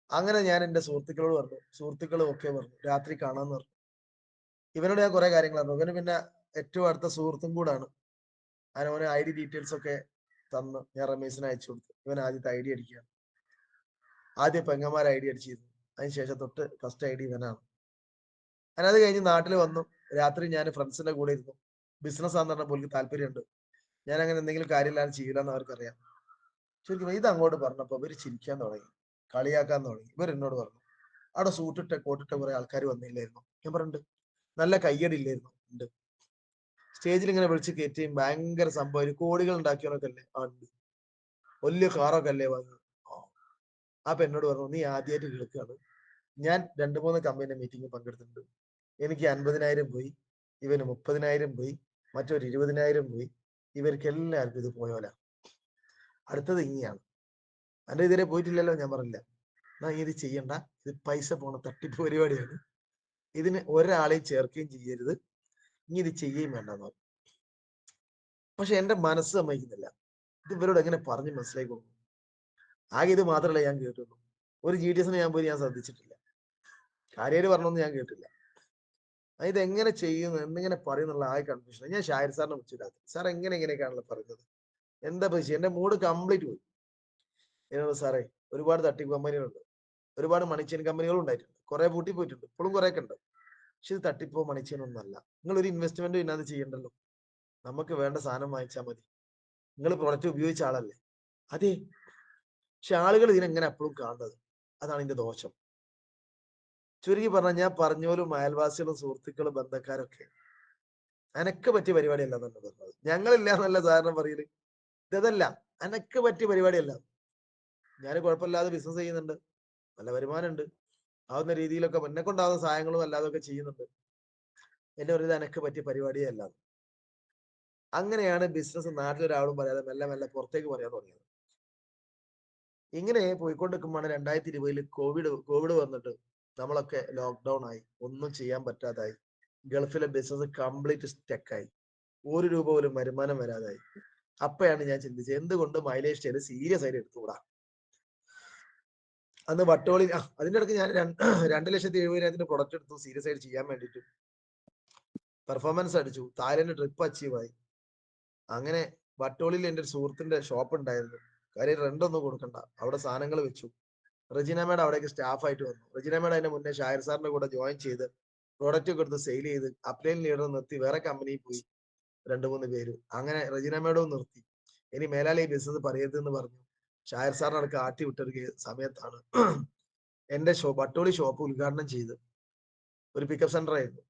അങ്ങനെ ഞാൻ എന്റെ സുഹൃത്തുക്കളോട് പറഞ്ഞു, സുഹൃത്തുക്കളും ഓക്കെ പറഞ്ഞു, രാത്രി കാണാന്ന് പറഞ്ഞു. ഇവനോട് ഞാൻ കുറെ കാര്യങ്ങൾ പറഞ്ഞു. ഇവന് പിന്നെ ഏറ്റവും അടുത്ത സുഹൃത്തും കൂടാണ്. അങ്ങനെ ഓന് ID ഡീറ്റെയിൽസ് ഒക്കെ തന്ന് ഞാൻ റമീസിന് അയച്ചു കൊടുത്തു. ഇവൻ ആദ്യത്തെ ID അടിക്കുകയാണ്. ആദ്യം പെങ്ങന്മാർ ID അടിച്ചിരുന്നു. അതിനുശേഷം തൊട്ട് ഫസ്റ്റ് ID ഇവനാണ്. അങ്ങനെ അത് കഴിഞ്ഞ് നാട്ടിൽ വന്നു. രാത്രി ഞാൻ ഫ്രണ്ട്സിന്റെ കൂടെ ഇരുന്നു. ബിസിനസ് ആണെന്ന് പറഞ്ഞപ്പോൾ എനിക്ക് താല്പര്യമുണ്ട്. ഞാൻ അങ്ങനെ എന്തെങ്കിലും കാര്യമില്ലാതെ ചെയ്യില്ലെന്ന് അവർക്കറിയാം. ശരിക്കും ഇത് അങ്ങോട്ട് പറഞ്ഞപ്പോ ഇവര് ചിരിക്കാൻ തുടങ്ങി, കളിയാക്കാൻ തുടങ്ങി. ഇവർ എന്നോട് പറഞ്ഞു, അവിടെ സൂട്ടിട്ട കോട്ടിട്ട കുറെ ആൾക്കാർ വന്നില്ലായിരുന്നു? ഞാൻ പറഞ്ഞിട്ട്. നല്ല കയ്യടി ഇല്ലായിരുന്നു? ഉണ്ട്. സ്റ്റേജിൽ ഇങ്ങനെ വിളിച്ച് കയറ്റിയും ഭയങ്കര സംഭവം, കോടികൾ ഉണ്ടാക്കിയവരൊക്കെ അല്ലേ? ആ ഉണ്ട്. വലിയ കാറൊക്കെ അല്ലേ വന്നത്? ആ. അപ്പൊ എന്നോട് പറഞ്ഞു, നീ ആദ്യമായിട്ട് കേൾക്കുകയാണ്, ഞാൻ 2-3 കമ്പനി മീറ്റിംഗ് പങ്കെടുത്തിട്ടുണ്ട്. എനിക്ക് 50,000 പോയി, ഇവന് 30,000 പോയി, മറ്റൊരു 20,000 പോയി. ഇവർക്ക് എല്ലാവർക്കും ഇത് പോയോല. അടുത്തത് ഇങ്ങനെയാണ്. അതിന്റെ ഇതുവരെ പോയിട്ടില്ലല്ലോ, ഞാൻ പറഞ്ഞില്ല. എന്നാ ഇത് ചെയ്യണ്ട, ഇത് പൈസ പോണ തട്ടിപ്പ് പരിപാടിയാണ്, ഇതിന് ഒരാളെയും ചേർക്കുകയും ചെയ്യരുത്, ഇനി ഇത് ചെയ്യുകയും വേണ്ടെന്ന് പറഞ്ഞു. പക്ഷെ എന്റെ മനസ്സ് സമ്മതിക്കുന്നില്ല. ഇത് ഇവരോട് എങ്ങനെ പറഞ്ഞ് മനസ്സിലാക്കി കൊടുക്കും? ആകെ ഇത് മാത്രമല്ല ഞാൻ കേട്ടുള്ളൂ. ഒരു GTS ഞാൻ പോയി ഞാൻ ശ്രദ്ധിച്ചിട്ടില്ല. കാര്യമായിട്ട് പറഞ്ഞൊന്നും ഞാൻ കേട്ടില്ല. ഇത് എങ്ങനെ ചെയ്യുന്നു എന്നിങ്ങനെ പറയുന്നുള്ള ആകെ കൺഫ്യൂഷൻ. ഞാൻ ഷാഹിർ സാറിനെ വിളിച്ചില്ല. സാർ എങ്ങനെയൊക്കെയാണല്ലോ പറയുന്നത്, എന്താ പൈസ? എന്റെ മൂഡ് കംപ്ലീറ്റ് പോയി. എന്നോട് സാറേ, ഒരുപാട് തട്ടിപ്പ് കമ്പനികളുണ്ട്, ഒരുപാട് മണിച്ചെയിൻ കമ്പനികളും ഉണ്ടായിട്ടുണ്ട്, കുറെ പൂട്ടി പോയിട്ടുണ്ട്, ഇപ്പോഴും കുറെ ഒക്കെ ഉണ്ട്. പക്ഷെ ഇത് തട്ടിപ്പോ മണിച്ചെയിനൊന്നും അല്ല. നിങ്ങൾ ഒരു ഇൻവെസ്റ്റ്മെന്റ് ഇന്നത് ചെയ്യണ്ടല്ലോ, നമുക്ക് വേണ്ട സാധനം വാങ്ങിച്ചാൽ മതി. നിങ്ങൾ പ്രൊഡക്റ്റ് ഉപയോഗിച്ച ആളല്ലേ? അതെ. പക്ഷെ ആളുകൾ ഇതിനെങ്ങനെ എപ്പോഴും കാണുന്നത്, അതാണ് ഇതിന്റെ ദോഷം. ചുരുക്കി പറഞ്ഞാൽ, ഞാൻ പറഞ്ഞ പോലും അയൽവാസികളും സുഹൃത്തുക്കളും ബന്ധക്കാരൊക്കെ അനക്ക് പറ്റിയ പരിപാടിയല്ല തന്നെ പറഞ്ഞത്. ഞങ്ങളില്ല എന്നല്ല സാധാരണ പറയല്, ഇതല്ല, അനക്ക് പറ്റിയ പരിപാടിയല്ല. ഞാൻ കുഴപ്പമില്ലാതെ ബിസിനസ് ചെയ്യുന്നുണ്ട്, നല്ല വരുമാനമുണ്ട്, ആവുന്ന രീതിയിലൊക്കെ എന്നെ കൊണ്ടാവുന്ന സഹായങ്ങളും അല്ലാതൊക്കെ ചെയ്യുന്നുണ്ട്. എന്നെ ഒരു അനക്ക് പറ്റിയ പരിപാടിയേ അല്ല. അങ്ങനെയാണ് ബിസിനസ് നാട്ടിലൊരാളും പറയാതെ മെല്ലെ മെല്ലെ പുറത്തേക്ക് പറയാൻ തുടങ്ങിയത്. ഇങ്ങനെ പോയിക്കൊണ്ടിരിക്കുമ്പോഴാണ് 2020 കോവിഡ് വന്നിട്ട് നമ്മളൊക്കെ ലോക്ക്ഡൌൺ ആയി, ഒന്നും ചെയ്യാൻ പറ്റാതായി. ഗൾഫിലെ ബിസിനസ് കംപ്ലീറ്റ് സ്റ്റക്കായി, 1 രൂപ പോലും വരുമാനം വരാതായി. അപ്പോഴാണ് ഞാൻ ചിന്തിച്ചത്, എന്തുകൊണ്ട് മൈലേജ് സ്റ്റൈൽ സീരിയസ് ആയിട്ട് എടുത്തുകൂടാ. അന്ന് വട്ടോളി അതിന്റെ ഇടയ്ക്ക് ഞാൻ 2,70,000 പ്രൊഡക്റ്റ് എടുത്തു സീരിയസ് ആയിട്ട് ചെയ്യാൻ വേണ്ടിയിട്ട്. പെർഫോമൻസ് അടിച്ചു, തായ്ലൻഡ് ട്രിപ്പ് അച്ചീവ് ആയി. അങ്ങനെ വട്ടോളിയിൽ എൻ്റെ ഒരു സുഹൃത്തിന്റെ ഷോപ്പ് ഉണ്ടായിരുന്നു. കാര്യം റെന്റ് ഒന്നും കൊടുക്കണ്ട, അവിടെ സാധനങ്ങൾ വെച്ചു. റെജിന മേഡം അവിടേക്ക് സ്റ്റാഫായിട്ട് വന്നു. റെജിന മേഡം അതിന്റെ മുന്നേ ഷാഹിർ സാറിന്റെ കൂടെ ജോയിൻ ചെയ്ത് പ്രൊഡക്റ്റ് ഒക്കെ എടുത്ത് സെയിൽ ചെയ്ത് അപ്ലൈൻ ലീഡർ നിർത്തി വേറെ കമ്പനിയിൽ പോയി 2-3 പേര്. അങ്ങനെ റെജിന മേഡവും നിർത്തി. ഇനി മേലാലെ ഈ ബിസിനസ് പറയരുതെന്ന് പറഞ്ഞു ഷാഹിർ സാറിനെ അടക്കം ആട്ടി വിട്ടൊരു സമയത്താണ് എന്റെ വട്ടോളി ഷോപ്പ് ഉദ്ഘാടനം ചെയ്ത്. ഒരു പിക്കപ്പ് സെന്റർ ആയിരുന്നു.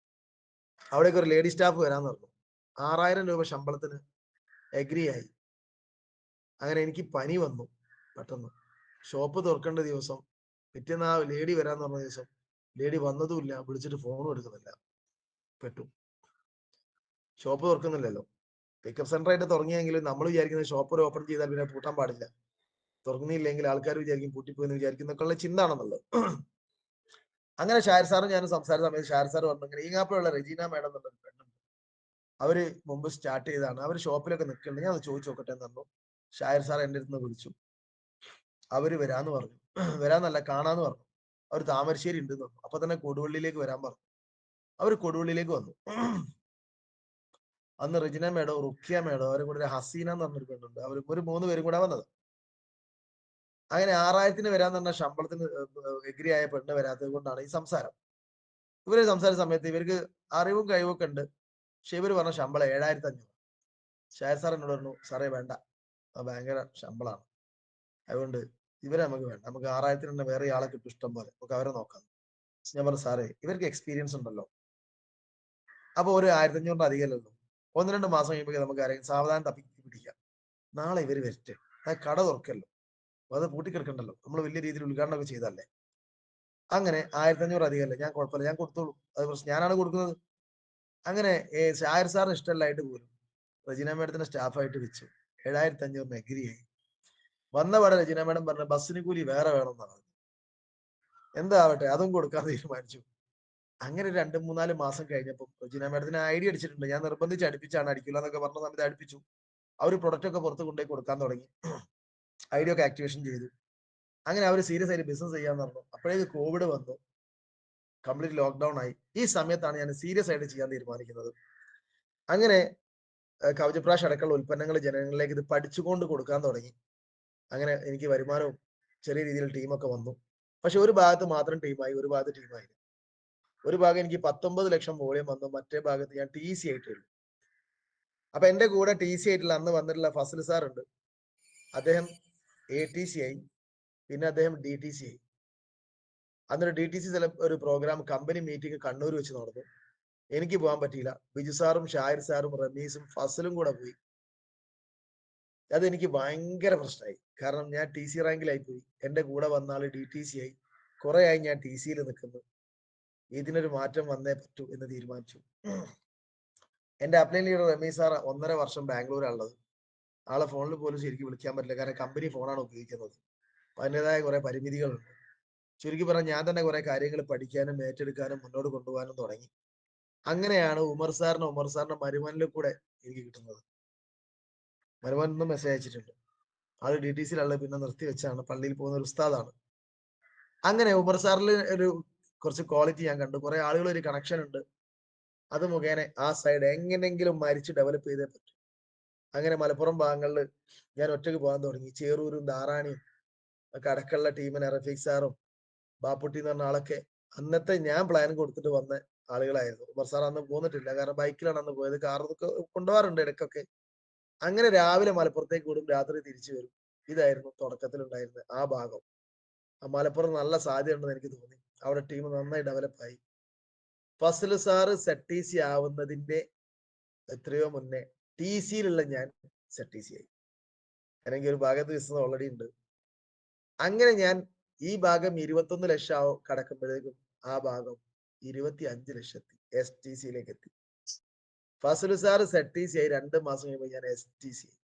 അവിടേക്ക് ഒരു ലേഡി സ്റ്റാഫ് വരാന്ന് പറഞ്ഞു. 6,000 രൂപ ശമ്പളത്തിന് എഗ്രി ആയി. അങ്ങനെ എനിക്ക് പനി വന്നു പെട്ടെന്ന്. ഷോപ്പ് തുറക്കേണ്ട ദിവസം, പിറ്റേന്ന് ആ ലേഡി വരാന്ന് പറഞ്ഞ ദിവസം ലേഡി വന്നതുമില്ല, വിളിച്ചിട്ട് ഫോണും എടുക്കുന്നില്ല. പെട്ടു. ഷോപ്പ് തുറക്കുന്നില്ലല്ലോ. പിക്കപ്പ് സെന്റർ ആയിട്ട് തുടങ്ങിയെങ്കിലും നമ്മൾ വിചാരിക്കുന്നത് ഷോപ്പ് ഒരു ഓപ്പൺ ചെയ്താൽ പിന്നെ പൂട്ടാൻ പാടില്ല, തുറന്നില്ലെങ്കിൽ ആൾക്കാർ വിചാരിക്കും പൂട്ടിപ്പോയെന്ന് വിചാരിക്കുന്നൊക്കെയുള്ള ചിന്ത ആണെന്നുള്ളത്. അങ്ങനെ ഷാഹിർ സാറും ഞാനും സംസാരിച്ച സമയത്ത് ഷാഹിർ സാർ പറഞ്ഞു, ഇങ്ങനെ ഈങ്ങാപ്പുഴയുള്ള റെജീന മേഡം എന്നുള്ള ഒരു പെണ്ണുണ്ട്, അവര് മുമ്പ് സ്റ്റാർട്ട് ചെയ്താണ്, അവര് ഷോപ്പിലൊക്കെ നിൽക്കുന്നുണ്ട്, ഞാൻ അത് ചോദിച്ചു നോക്കട്ടെ എന്ന് പറഞ്ഞു. ഷാഹിർ സാർ എന്റെ അടുത്ത് വിളിച്ചു. അവര് വരാന്ന് പറഞ്ഞു. വരാന്നല്ല, കാണാന്ന് പറഞ്ഞു. അവർ താമരശ്ശേരി ഉണ്ടെന്ന് പറഞ്ഞു. അപ്പൊ തന്നെ കൊടുവള്ളിയിലേക്ക് വരാൻ പറഞ്ഞു. അവര് കൊടുവള്ളിയിലേക്ക് വന്നു. അന്ന് റെജിന മേഡോ റുക്കിയ മേഡോ അവരെ കൂടെ ഹസീന എന്ന് പറഞ്ഞൊരു പെണ്ണുണ്ട്, അവർ ഒരു 3 പേരും കൂടെ വന്നത്. അങ്ങനെ 6,000 വരാന്ന് പറഞ്ഞ ശമ്പളത്തിന് എഗ്രി ആയ പെണ്ണ് വരാത്തത് കൊണ്ടാണ് ഈ സംസാരം. ഇവര് സംസാരിച്ച സമയത്ത് ഇവർക്ക് അറിവും കഴിവൊക്കെ ഉണ്ട്. പക്ഷെ ഇവര് പറഞ്ഞ ശമ്പളം 7,500. ഷാഹിർ സാർ എന്നോട് പറഞ്ഞു, സാറേ വേണ്ട, ഭയങ്കര ശമ്പളമാണ്, അതുകൊണ്ട് ഇവരെ നമുക്ക് വേണ്ട, നമുക്ക് 6,000 തന്നെ വേറെ ആളെ കിട്ടും ഇഷ്ടം പോലെ, നമുക്ക് അവരെ നോക്കാം. ഞാൻ പറഞ്ഞു, സാറേ ഇവർക്ക് എക്സ്പീരിയൻസ് ഉണ്ടല്ലോ, അപ്പൊ ഒരു 1,500 അധികമല്ലല്ലോ, 1-2 മാസം കഴിയുമ്പോൾ നമുക്ക് ആരെങ്കിലും സാവധാനം തപ്പി പിടിക്കാം. നാളെ ഇവര് വരട്ടെ, കട തുറക്കല്ലോ, അത് പൂട്ടിക്കിടക്കണ്ടല്ലോ, നമ്മൾ വലിയ രീതിയിൽ ഉദ്ഘാടനം ഒക്കെ ചെയ്തല്ലേ. അങ്ങനെ 1,500 അധികമല്ല, ഞാൻ കുഴപ്പമില്ല, ഞാൻ കൊടുത്തോളൂ, അത് പ്രശ്നം, ഞാനാണ് കൊടുക്കുന്നത്. അങ്ങനെ ഷാഹിർ സാറിന് ഇഷ്ടമല്ലായിട്ട് പോലും റെജിന മേഡത്തിന്റെ സ്റ്റാഫായിട്ട് വെച്ചു. 7,500 എഗ്രി ആയി. വന്ന പാടെ റെജിന മേഡം പറഞ്ഞ ബസ്സിന് കൂലി വേറെ വേണമെന്നാണ്. എന്താവട്ടെ, അതും കൊടുക്കാൻ തീരുമാനിച്ചു. അങ്ങനെ 2-3-4 മാസം കഴിഞ്ഞപ്പോൾ റെജിന മേഡത്തിന് ഐഡിയ അടിച്ചിട്ടുണ്ട്. ഞാൻ നിർബന്ധിച്ച് അടുപ്പിച്ചാണ്, അടിക്കില്ല എന്നൊക്കെ പറഞ്ഞ സമയത്ത് അടുപ്പിച്ചു. അവർ പ്രൊഡക്റ്റ് ഒക്കെ പുറത്ത് കൊണ്ടുപോയി കൊടുക്കാൻ തുടങ്ങി. ഐഡിയ ഒക്കെ ആക്ടിവേഷൻ ചെയ്തു. അങ്ങനെ അവർ സീരിയസ് ആയിട്ട് ബിസിനസ് ചെയ്യാന്ന് പറഞ്ഞു. അപ്പോഴേക്ക് കോവിഡ് വന്നു, കംപ്ലീറ്റ് ലോക്ക്ഡൌൺ ആയി. ഈ സമയത്താണ് ഞാൻ സീരിയസ് ആയിട്ട് ചെയ്യാൻ തീരുമാനിക്കുന്നത്. അങ്ങനെ കവചപ്രാഷ് അടക്കമുള്ള ഉൽപ്പന്നങ്ങൾ ജനങ്ങളിലേക്ക് ഇത് പഠിച്ചുകൊണ്ട് കൊടുക്കാൻ തുടങ്ങി. അങ്ങനെ എനിക്ക് വരുമാനവും ചെറിയ രീതിയിൽ ടീമൊക്കെ വന്നു. പക്ഷെ ഒരു ഭാഗത്ത് മാത്രം ടീമായി, ഒരു ഭാഗത്ത് ടീമായി. ഒരു ഭാഗം എനിക്ക് 19 ലക്ഷം വോളിയം വന്നു, മറ്റേ ഭാഗത്ത് ഞാൻ TC ആയിട്ട് വരും. അപ്പൊ എന്റെ കൂടെ TC ആയിട്ടുള്ള അന്ന് വന്നിട്ടുള്ള ഫസൽ സാർ ഉണ്ട്. അദ്ദേഹം ATC ആയി, പിന്നെ അദ്ദേഹം DTC ആയി. അന്നൊരു DTC ഒരു പ്രോഗ്രാം കമ്പനി മീറ്റിംഗ് കണ്ണൂർ വെച്ച് നടന്നു. എനിക്ക് പോകാൻ പറ്റിയില്ല. ബിജു സാറും ഷാഹിർ സാറും റമീസും ഫസലും കൂടെ പോയി. അതെനിക്ക് ഭയങ്കര പ്രശ്നമായി. കാരണം ഞാൻ TC റാങ്കിലായി പോയി. എന്റെ കൂടെ വന്ന ആള് DTC ആയി. കുറെ ആയി ഞാൻ TCയിൽ നിൽക്കുന്നു. ഇതിനൊരു മാറ്റം വന്നേ പറ്റൂ എന്ന് തീരുമാനിച്ചു. എന്റെ അപ്ലൈൻ ലീഡർ രമേശ് സാർ 1.5 വർഷം ബാംഗ്ലൂരാണുള്ളത്. ആളെ ഫോണിൽ പോലും ശരിക്കും വിളിക്കാൻ പറ്റില്ല. കാരണം കമ്പനി ഫോണാണ് ഉപയോഗിക്കുന്നത്. അതിൻ്റെതായ കുറെ പരിമിതികളുണ്ട്. ചുരുക്കി പറഞ്ഞാൽ ഞാൻ തന്നെ കുറെ കാര്യങ്ങൾ പഠിക്കാനും ഏറ്റെടുക്കാനും മുന്നോട്ട് കൊണ്ടുപോകാനും തുടങ്ങി. അങ്ങനെയാണ് ഉമർ സാറിന്റെ മരുമനിൽ കൂടെ എനിക്ക് കിട്ടുന്നത്. മരുമൻ ഇന്നും മെസ്സേജ് അയച്ചിട്ടുണ്ട്. ആള് DTCയിലുള്ള, പിന്നെ നിർത്തിവെച്ചാണ്, പള്ളിയിൽ പോകുന്ന ഒരു ഉസ്താദാണ്. അങ്ങനെ ഉമർ സാറിൽ ഒരു കുറച്ച് ക്വാളിറ്റി ഞാൻ കണ്ടു. കുറെ ആളുകൾ ഒരു കണക്ഷൻ ഉണ്ട്. അത് മുഖേന ആ സൈഡ് എങ്ങനെങ്കിലും മരിച്ച് ഡെവലപ്പ് ചെയ്തേ പറ്റും. അങ്ങനെ മലപ്പുറം ഭാഗങ്ങളിൽ ഞാൻ ഒറ്റയ്ക്ക് പോകാൻ തുടങ്ങി. ചേറൂരും ധാറാണിയും ഒക്കെ അടക്കമുള്ള ടീമിനെ റഫീഖ് സാറും ബാപ്പുട്ടി എന്ന് പറഞ്ഞ ആളൊക്കെ അന്നത്തെ ഞാൻ പ്ലാൻ കൊടുത്തിട്ട് വന്ന ആളുകളായിരുന്നു. ഉമർ സാർ അന്ന് പോന്നിട്ടില്ല, കാരണം ബൈക്കിലാണ് അന്ന് പോയത്. കാറൊക്കെ കൊണ്ടുപോകാറുണ്ട് ഇടയ്ക്കൊക്കെ. അങ്ങനെ രാവിലെ മലപ്പുറത്തേക്ക് വിടും, രാത്രി തിരിച്ചു വരും. ഇതായിരുന്നു തുടക്കത്തിൽ ഉണ്ടായിരുന്നത് ആ ഭാഗം. മലപ്പുറം നല്ല സാധ്യത ഉണ്ടെന്ന് എനിക്ക് തോന്നി. അവിടെ ടീം നന്നായി ഡെവലപ്പായി. ഫസൽ സാറ് ZTC ആവുന്നതിന്റെ എത്രയോ മുന്നേ TCയിലുള്ള ഞാൻ ZTC ആയി. അല്ലെങ്കിൽ ഒരു ഭാഗത്ത് ബിസിനസ് ഓൾറെഡി ഉണ്ട്. അങ്ങനെ ഞാൻ ഈ ഭാഗം 21 ലക്ഷം കടക്കുമ്പോഴേക്കും ആ ഭാഗം 25 ലക്ഷത്തി STCയിലേക്ക് എത്തി. ഫസൽ സാർ ZTC ആയി 2 മാസം കഴിയുമ്പോൾ ഞാൻ STC ആയി.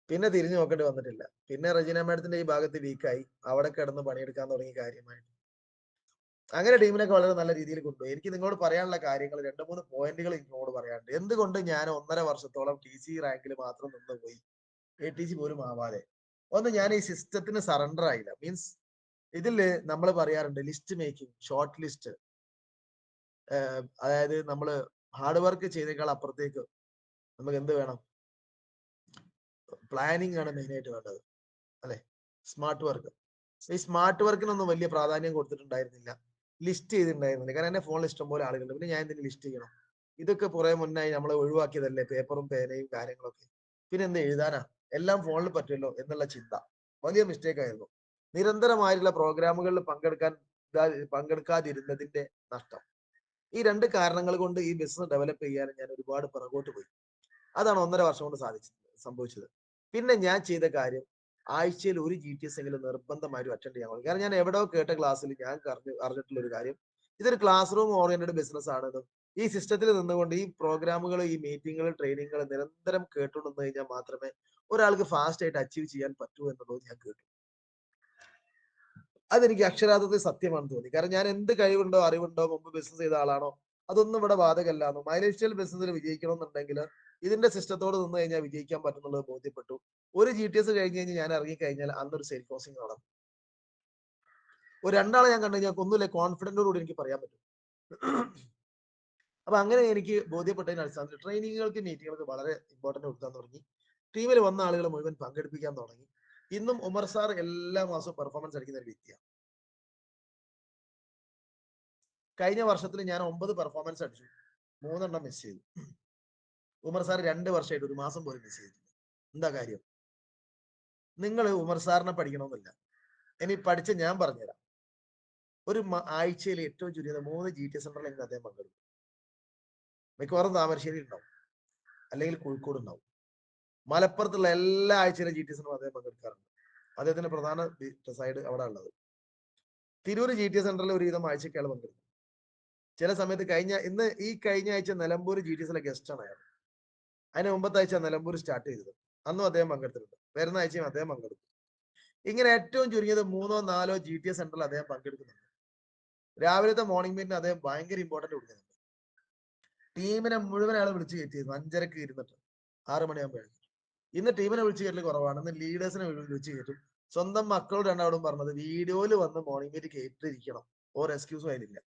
പിന്നെ തിരിഞ്ഞു നോക്കേണ്ടി വന്നിട്ടില്ല. പിന്നെ റജീന മാഡത്തിന്റെ ഈ ഭാഗത്ത് വീക്കായി, അവിടെ കിടന്ന് പണിയെടുക്കാൻ തുടങ്ങി കാര്യമായിട്ട്. അങ്ങനെ ടീമിനൊക്കെ വളരെ നല്ല രീതിയിൽ കൊണ്ടുപോയി. എനിക്ക് നിങ്ങളോട് പറയാനുള്ള കാര്യങ്ങൾ 2-3 പോയിന്റുകൾ നിങ്ങളോട് പറയാനുണ്ട്. എന്തുകൊണ്ട് ഞാൻ 1.5 വർഷത്തോളം TC റാങ്കിൽ മാത്രം നിന്നുപോയി, ATC പോലും ആവാതെ? ഒന്ന്, ഞാൻ ഈ സിസ്റ്റത്തിന് സറണ്ടർ ആയില്ല. മീൻസ് ഇതില് നമ്മൾ പറയാറുണ്ട് ലിസ്റ്റ് മേക്കിംഗ്, ഷോർട്ട് ലിസ്റ്റ്. അതായത് നമ്മൾ ഹാർഡ് വർക്ക് ചെയ്തേക്കാൾ അപ്പുറത്തേക്ക് നമുക്ക് എന്ത് വേണം? പ്ലാനിങ് ആണ് മെയിൻ ആയിട്ട് വേണ്ടത്, അല്ലെ? Smart work. ഈ സ്മാർട്ട് വർക്കിനൊന്നും വലിയ പ്രാധാന്യം കൊടുത്തിട്ടുണ്ടായിരുന്നില്ല, ലിസ്റ്റ് ചെയ്തിട്ടുണ്ടായിരുന്നില്ല. കാരണം എന്റെ ഫോണിൽ ഇഷ്ടം പോലെ ആളുകളുണ്ട്, പിന്നെ ഞാൻ എന്തിനു ലിസ്റ്റ് ചെയ്യണം? ഇതൊക്കെ കുറെ മുന്നായി നമ്മൾ ഒഴിവാക്കിയതല്ലേ, പേപ്പറും പേനയും കാര്യങ്ങളൊക്കെ. പിന്നെ എന്ത് എഴുതാനാ? എല്ലാം ഫോണിൽ പറ്റുമല്ലോ എന്നുള്ള ചിന്ത വലിയ മിസ്റ്റേക്ക് ആയിരുന്നു. നിരന്തരമായിട്ടുള്ള പ്രോഗ്രാമുകളിൽ പങ്കെടുക്കാതിരുന്നതിന്റെ നഷ്ടം. ഈ 2 കാരണങ്ങൾ കൊണ്ട് ഈ ബിസിനസ് ഡെവലപ്പ് ചെയ്യാൻ ഞാൻ ഒരുപാട് പിറകോട്ട് പോയി. അതാണ് 1.5 വർഷം കൊണ്ട് സംഭവിച്ചത്. പിന്നെ ഞാൻ ചെയ്ത കാര്യം, ആഴ്ചയിൽ ഒരു GTS എങ്കിലും നിർബന്ധമായും അറ്റൻഡ് ചെയ്യാൻ. കാരണം ഞാൻ എവിടെയോ കേട്ട ക്ലാസ്സിൽ ഞാൻ അറിഞ്ഞിട്ടുള്ള ഒരു കാര്യം, ഇതൊരു ക്ലാസ് റൂം ഓറിയന്റഡ് ബിസിനസ് ആണെന്നും ഈ സിസ്റ്റത്തിൽ നിന്നുകൊണ്ട് ഈ പ്രോഗ്രാമുകൾ, ഈ മീറ്റിങ്ങുകൾ, ട്രെയിനിങ്ങുകൾ നിരന്തരം കേട്ടുകൊണ്ടു കഴിഞ്ഞാൽ മാത്രമേ ഒരാൾക്ക് ഫാസ്റ്റ് ആയിട്ട് അച്ചീവ് ചെയ്യാൻ പറ്റൂ എന്നുള്ളത് ഞാൻ കേട്ടു. അതെനിക്ക് അക്ഷരാർത്ഥത്തിൽ സത്യമാണെന്ന് തോന്നി. കാരണം ഞാൻ എന്ത് കഴിവുണ്ടോ, അറിവുണ്ടോ, മുമ്പ് ബിസിനസ് ചെയ്ത ആളാണോ, അതൊന്നും ഇവിടെ ബാധകമല്ലാന്നും. മൈലേജ് സ്റ്റൈൽ ബിസിനസ്സിൽ വിജയിക്കണം എന്നുണ്ടെങ്കിൽ ഇതിന്റെ സിസ്റ്റത്തോട് നിന്ന് കഴിഞ്ഞാൽ വിജയിക്കാൻ പറ്റുന്നുള്ളത് ബോധ്യപ്പെട്ടു. ഒരു GTS കഴിഞ്ഞ് കഴിഞ്ഞ് ഞാൻ ഇറങ്ങിക്കഴിഞ്ഞാൽ അന്നൊരു സെയിൽ ക്ലോസിംഗ് നടന്നു. ഒരു 2 ആളെ ഞാൻ കണ്ടു കഴിഞ്ഞാൽ ഒന്നുമില്ല, കോൺഫിഡന്റോടുകൂടി എനിക്ക് പറയാൻ പറ്റും. അപ്പൊ അങ്ങനെ എനിക്ക് ബോധ്യപ്പെട്ടതിന് അടിസ്ഥാനത്തിൽ ട്രെയിനിങ്ങുകൾക്ക്, മീറ്റിങ്ങുകൾക്ക് വളരെ ഇമ്പോർട്ടന്റ് കൊടുക്കാൻ തുടങ്ങി. ടീമിൽ വന്ന ആളുകളെ മുഴുവൻ പങ്കെടുപ്പിക്കാൻ തുടങ്ങി. ഇന്നും ഉമർ സാർ എല്ലാ മാസവും പെർഫോമൻസ് അടിക്കുന്ന ഒരു വ്യക്തിയാണ്. കഴിഞ്ഞ വർഷത്തിൽ ഞാൻ 9 പെർഫോമൻസ് അടിച്ചു, 3 എണ്ണം മിസ് ചെയ്തു. ഉമർ സാർ 2 വർഷമായിട്ട് ഒരു മാസം പോലും മിസ് ചെയ്തിട്ടില്ല. എന്താ കാര്യം? നിങ്ങൾ ഉമർ സാറിനെ പഠിക്കണമെന്നില്ല, ഇനി പഠിച്ച ഞാൻ പറഞ്ഞുതരാം. ഒരു ആഴ്ചയിൽ ഏറ്റവും ചുരുങ്ങിയത് 3 GTS സെന്ററിൽ അദ്ദേഹം പങ്കെടുക്കും. മിക്കവാറും താമരശ്ശേരി ഉണ്ടാവും, അല്ലെങ്കിൽ കോഴിക്കോട് ഉണ്ടാവും. മലപ്പുറത്തുള്ള എല്ലാ ആഴ്ചയിലും GTS സെന്ററും അദ്ദേഹം പങ്കെടുക്കാറുണ്ട്. അദ്ദേഹത്തിന്റെ പ്രധാന സൈഡ് അവിടെ ഉള്ളത്. തിരൂർ GTS സെന്ററിൽ ഒരുവിധം ആഴ്ചയ്ക്ക് അയാൾ പങ്കെടുക്കും. ചില സമയത്ത് കഴിഞ്ഞ ആഴ്ച നിലമ്പൂർ GTSലെ ഗസ്റ്റ് ആണ് അയാൾ. അതിന് മുമ്പത്തെ ആഴ്ച നിലമ്പൂർ സ്റ്റാർട്ട് ചെയ്തത്. അന്നും അദ്ദേഹം പങ്കെടുത്തിട്ടുണ്ട്. വരുന്ന ആഴ്ചയും അദ്ദേഹം പങ്കെടുക്കും. ഇങ്ങനെ ഏറ്റവും ചുരുങ്ങിയത് 3-4 GTS സെന്ററിൽ അദ്ദേഹം പങ്കെടുക്കുന്നുണ്ട്. രാവിലത്തെ മോർണിംഗ് മീറ്റിന് അദ്ദേഹം ഭയങ്കര ഇമ്പോർട്ടന്റ് കൊടുക്കുന്നുണ്ട്. ടീമിനെ മുഴുവൻ ആളെ വിളിച്ചു കയറ്റിയിരുന്നു 5:30 ഇരുന്നിട്ട് 6 മണിയാകുമ്പോൾ. ഇന്ന് ടീമിനെ വിളിച്ചു കയറ്റൽ കുറവാണ്, ഇന്ന് ലീഡേഴ്സിനെ വിളിച്ചു കയറ്റും. സ്വന്തം മക്കളോട് രണ്ടാളും പറഞ്ഞത് വീഡിയോയിൽ വന്ന് മോർണിംഗ് മീറ്റ് കേട്ടിരിക്കണം, ഓർ എക്സ്ക്യൂസും അതിലില്ല.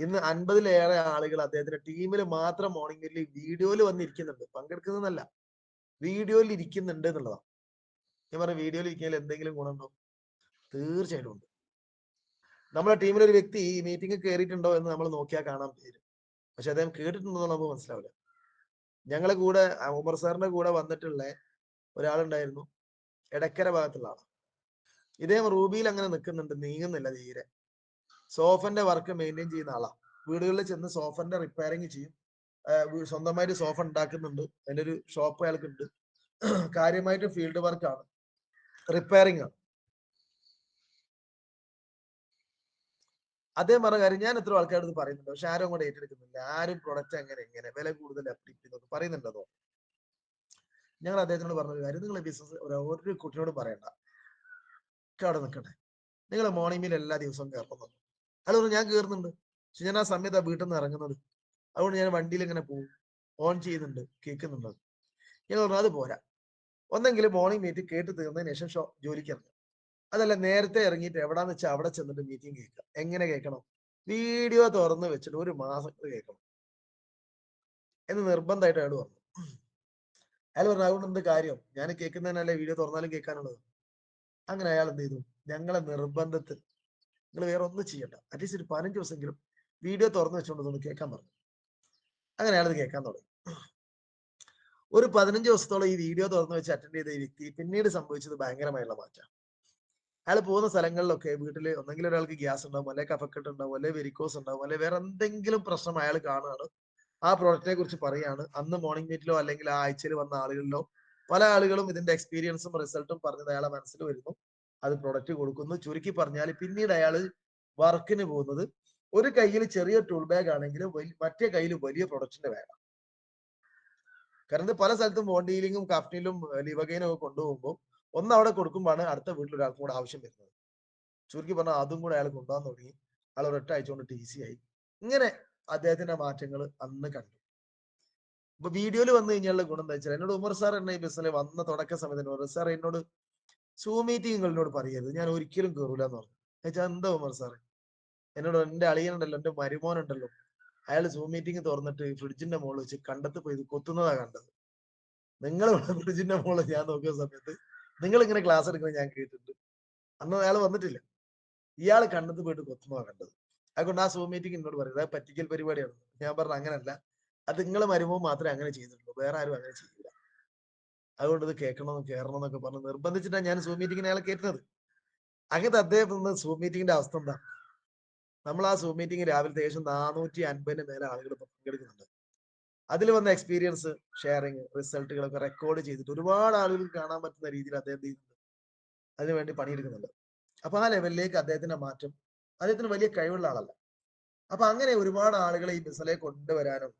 ഇന്ന് 50-ലേറെ ആളുകൾ അദ്ദേഹത്തിന്റെ ടീമിൽ മാത്രം മോർണിംഗ് മീറ്റിൽ വീഡിയോയിൽ വന്നിരിക്കുന്നുണ്ട്, പങ്കെടുക്കുന്നതല്ല, വീഡിയോയിൽ ഇരിക്കുന്നുണ്ട് എന്നുള്ളതാണ്. ഞാൻ പറഞ്ഞ വീഡിയോയിൽ ഇരിക്കുന്നതിൽ എന്തെങ്കിലും ഗുണമുണ്ടോ? തീർച്ചയായിട്ടും ഉണ്ട്. നമ്മുടെ ടീമിൽ ഒരു വ്യക്തി ഈ മീറ്റിംഗ് കയറിയിട്ടുണ്ടോ എന്ന് നമ്മൾ നോക്കിയാൽ കാണാൻ പേര്, പക്ഷെ അദ്ദേഹം കേട്ടിട്ടുണ്ടോ നമുക്ക് മനസ്സിലാവില്ല. ഞങ്ങളെ കൂടെ ഉമർ സാറിന്റെ കൂടെ വന്നിട്ടുള്ള ഒരാളുണ്ടായിരുന്നു, എടക്കര ഭാഗത്തുള്ള ആളാണ്. ഇദ്ദേഹം റൂബിയിൽ അങ്ങനെ നിൽക്കുന്നുണ്ട്, നീങ്ങുന്നില്ല തീരെ. സോഫന്റെ വർക്ക് മെയിൻറ്റെയിൻ ചെയ്യുന്ന ആളാണ്. വീടുകളിൽ ചെന്ന് സോഫന്റെ റിപ്പയറിങ് ചെയ്യും. സ്വന്തമായിട്ട് സോഫ ഉണ്ടാക്കുന്നുണ്ട്, അതിന്റെ ഒരു ഷോപ്പ് അയാൾക്കുണ്ട്. കാര്യമായിട്ട് ഫീൽഡ് വർക്കാണ്, റിപ്പയറിംഗ് ആണ്. അദ്ദേഹം പറഞ്ഞ കാര്യം ഞാൻ എത്ര ആൾക്കാരോട് പറയുന്നുണ്ട്, പക്ഷെ ആരും കൂടെ ഏറ്റെടുക്കുന്നില്ല. ആരും പ്രൊഡക്റ്റ് എങ്ങനെ വില കൂടുതൽ അപ്ഡേറ്റ് പറയുന്നുണ്ടോ? ഞങ്ങൾ അദ്ദേഹത്തിനോട് പറഞ്ഞൊരു കാര്യം, നിങ്ങൾ ബിസിനസ് ഒരു കുട്ടിയോട് പറയണ്ട, അവിടെ നിൽക്കട്ടെ, നിങ്ങൾ മോർണിംഗ് മീൽ എല്ലാ ദിവസവും കയറുന്നു. അയാൾ പറഞ്ഞു ഞാൻ കയറുന്നുണ്ട്, പക്ഷെ ഞാൻ ആ സമയത്താണ് വീട്ടിൽ നിന്ന് ഇറങ്ങുന്നത്, അതുകൊണ്ട് ഞാൻ വണ്ടിയിൽ ഇങ്ങനെ പോകും, ഓൺ ചെയ്യുന്നുണ്ട്, കേൾക്കുന്നുണ്ട്. ഞങ്ങൾ പറഞ്ഞു അത് പോരാ, ഒന്നെങ്കിൽ മോർണിംഗ് മീറ്റ് കേട്ട് തീർന്നതിന് ശേഷം ജോലിക്ക് ഇറങ്ങും. അതല്ല നേരത്തെ ഇറങ്ങിയിട്ട് എവിടാന്ന് വെച്ചാൽ അവിടെ ചെന്നിട്ട് മീറ്റിംഗ് കേൾക്കാം. എങ്ങനെ കേൾക്കണം? വീഡിയോ തുറന്ന് വെച്ചിട്ട് ഒരു മാസം കേൾക്കണം എന്ന് നിർബന്ധമായിട്ട് അയാൾ പറഞ്ഞു. അയാൾ പറഞ്ഞു അതുകൊണ്ട് എന്ത് കാര്യം, ഞാൻ കേൾക്കുന്നതിനല്ലേ വീഡിയോ തുറന്നാലും കേൾക്കാനുള്ളത്. അങ്ങനെ അയാൾ എന്ത് ചെയ്തു, ഞങ്ങളെ നിർബന്ധത്തിൽ നിങ്ങൾ വേറെ ഒന്നും ചെയ്യണ്ട, അറ്റ്ലീസ്റ്റ് ഒരു 15 ദിവസമെങ്കിലും വീഡിയോ തുറന്നു വെച്ചുകൊണ്ട് ഒന്ന് കേൾക്കാൻ പറഞ്ഞു. അങ്ങനെ അയാൾ കേൾക്കാൻ തുടങ്ങി. ഒരു 15 ദിവസത്തോളം ഈ വീഡിയോ തുറന്നു വെച്ച് അറ്റൻഡ് ചെയ്ത ഈ വ്യക്തി പിന്നീട് സംഭവിച്ചത് ഭയങ്കരമായുള്ള മാറ്റം. അയാൾ പോകുന്ന സ്ഥലങ്ങളിലൊക്കെ വീട്ടിൽ ഒന്നെങ്കിലും ഒരാൾക്ക് ഗ്യാസ് ഉണ്ടാവും, അല്ലെ കഫക്കെട്ട് ഉണ്ടാവും, അല്ലെ വെരിക്കോസ് ഉണ്ടാവും, അല്ലെ വേറെ എന്തെങ്കിലും പ്രശ്നം അയാൾ കാണുകയാണ്. ആ പ്രോഡക്റ്റിനെ കുറിച്ച് പറയാണ്. അന്ന് മോർണിംഗ് മീറ്റിലോ അല്ലെങ്കിൽ ആ ആഴ്ചയിൽ വന്ന ആളുകളിലോ പല ആളുകളും ഇതിന്റെ എക്സ്പീരിയൻസും റിസൾട്ടും പറഞ്ഞത് അയാളെ മനസ്സിൽ വരുന്നു. അത് പ്രൊഡക്റ്റ് കൊടുക്കുന്നു. ചുരുക്കി പറഞ്ഞാൽ പിന്നീട് അയാൾ വർക്കിന് പോകുന്നത് ഒരു കയ്യിൽ ചെറിയ ടൂൾ ബാഗ് ആണെങ്കിലും മറ്റേ കയ്യിൽ വലിയ പ്രൊഡക്റ്റിന്റെ ബാഗ്. കാരണം പല സ്ഥലത്തും ബോണ്ടിയിലിങ്ങും കാഫ്റ്റിലും ലിവഗൈനും ഒക്കെ കൊണ്ടുപോകുമ്പോൾ ഒന്ന് അവിടെ കൊടുക്കുമ്പോഴാണ് അടുത്ത വീട്ടിൽ ഒരാൾക്കും കൂടെ ആവശ്യം വരുന്നത്. ചുരുക്കി പറഞ്ഞാൽ അതും കൂടെ അയാൾ കൊണ്ടുപോകാൻ തുടങ്ങി. അയാൾ ഒരൊറ്റ ആഴ്ച കൊണ്ട് TC ആയി. ഇങ്ങനെ അദ്ദേഹത്തിന്റെ മാറ്റങ്ങൾ അന്ന് കണ്ടു. ഇപ്പൊ വീഡിയോയിൽ വന്നു കഴിഞ്ഞാലുള്ള ഗുണം എന്താ വെച്ചാൽ, എന്നോട് ഉമർ സാർ എന്നെ ഈ ബസ്സിൽ വന്ന തുടക്ക സമയത്ത് പറഞ്ഞു, സാർ എന്നോട് സൂം മീറ്റിങ്ങുകളിനോട് പറയരുത്, ഞാൻ ഒരിക്കലും കയറൂല എന്ന് പറഞ്ഞു. വെച്ചാൽ എന്താ ഉമർ സാർ, എന്നോട് എന്റെ അളിയനുണ്ടല്ലോ, എന്റെ മരുമോനുണ്ടല്ലോ, അയാൾ സൂം മീറ്റിംഗ് തുറന്നിട്ട് ഫ്രിഡ്ജിന്റെ മുകളിൽ വെച്ച് കണ്ടത്ത് പോയി കൊത്തുന്നതാ കണ്ടത്. നിങ്ങൾ ഫ്രിഡ്ജിന്റെ മുകളിൽ ഞാൻ നോക്കിയ സമയത്ത് നിങ്ങൾ ഇങ്ങനെ ക്ലാസ് എടുക്കുന്നത് ഞാൻ കേട്ടിട്ടുണ്ട്. അന്ന് അയാൾ വന്നിട്ടില്ല, ഇയാൾ കണ്ടത്ത് പോയിട്ട് കൊത്തുന്നതാ കണ്ടത്. അതുകൊണ്ട് ആ സൂം മീറ്റിംഗ് എന്നോട് പറയുന്നത് അത് പറ്റിക്കൽ പരിപാടിയാണ്. ഞാൻ പറഞ്ഞു അങ്ങനല്ല, അത് നിങ്ങളെ മരുമോൻ മാത്രമേ അങ്ങനെ ചെയ്തിട്ടുള്ളൂ, വേറെ ആരും അങ്ങനെ ചെയ്യില്ല. അതുകൊണ്ട് ഇത് കേൾക്കണം കയറണം എന്നൊക്കെ പറഞ്ഞ് നിർബന്ധിച്ചിട്ടാണ് ഞാൻ സൂം മീറ്റിങ്ങിനെ അയാളെ കേട്ടത്. അങ്ങനത്തെ അദ്ദേഹത്തിന് സൂം മീറ്റിംഗിന്റെ അവസ്ഥ എന്താ? നമ്മൾ ആ സൂം മീറ്റിംഗ് രാവിലത്തെ ഏകദേശം 450 മേലെ ആളുകൾ പങ്കെടുക്കുന്നുണ്ട്. അതിൽ വന്ന എക്സ്പീരിയൻസ് ഷെയറിങ് റിസൾട്ടുകളൊക്കെ റെക്കോർഡ് ചെയ്തിട്ട് ഒരുപാട് ആളുകൾക്ക് കാണാൻ പറ്റുന്ന രീതിയിൽ അദ്ദേഹം ചെയ്യുന്നുണ്ട്, അതിനുവേണ്ടി പണിയെടുക്കുന്നുണ്ട്. അപ്പൊ ആ ലെവലിലേക്ക് അദ്ദേഹത്തിന്റെ മാറ്റം, അദ്ദേഹത്തിന് വലിയ കഴിവുള്ള ആളല്ല. അപ്പൊ അങ്ങനെ ഒരുപാട് ആളുകളെ ഈ ബസ്സിലേക്ക് കൊണ്ടുവരാനും,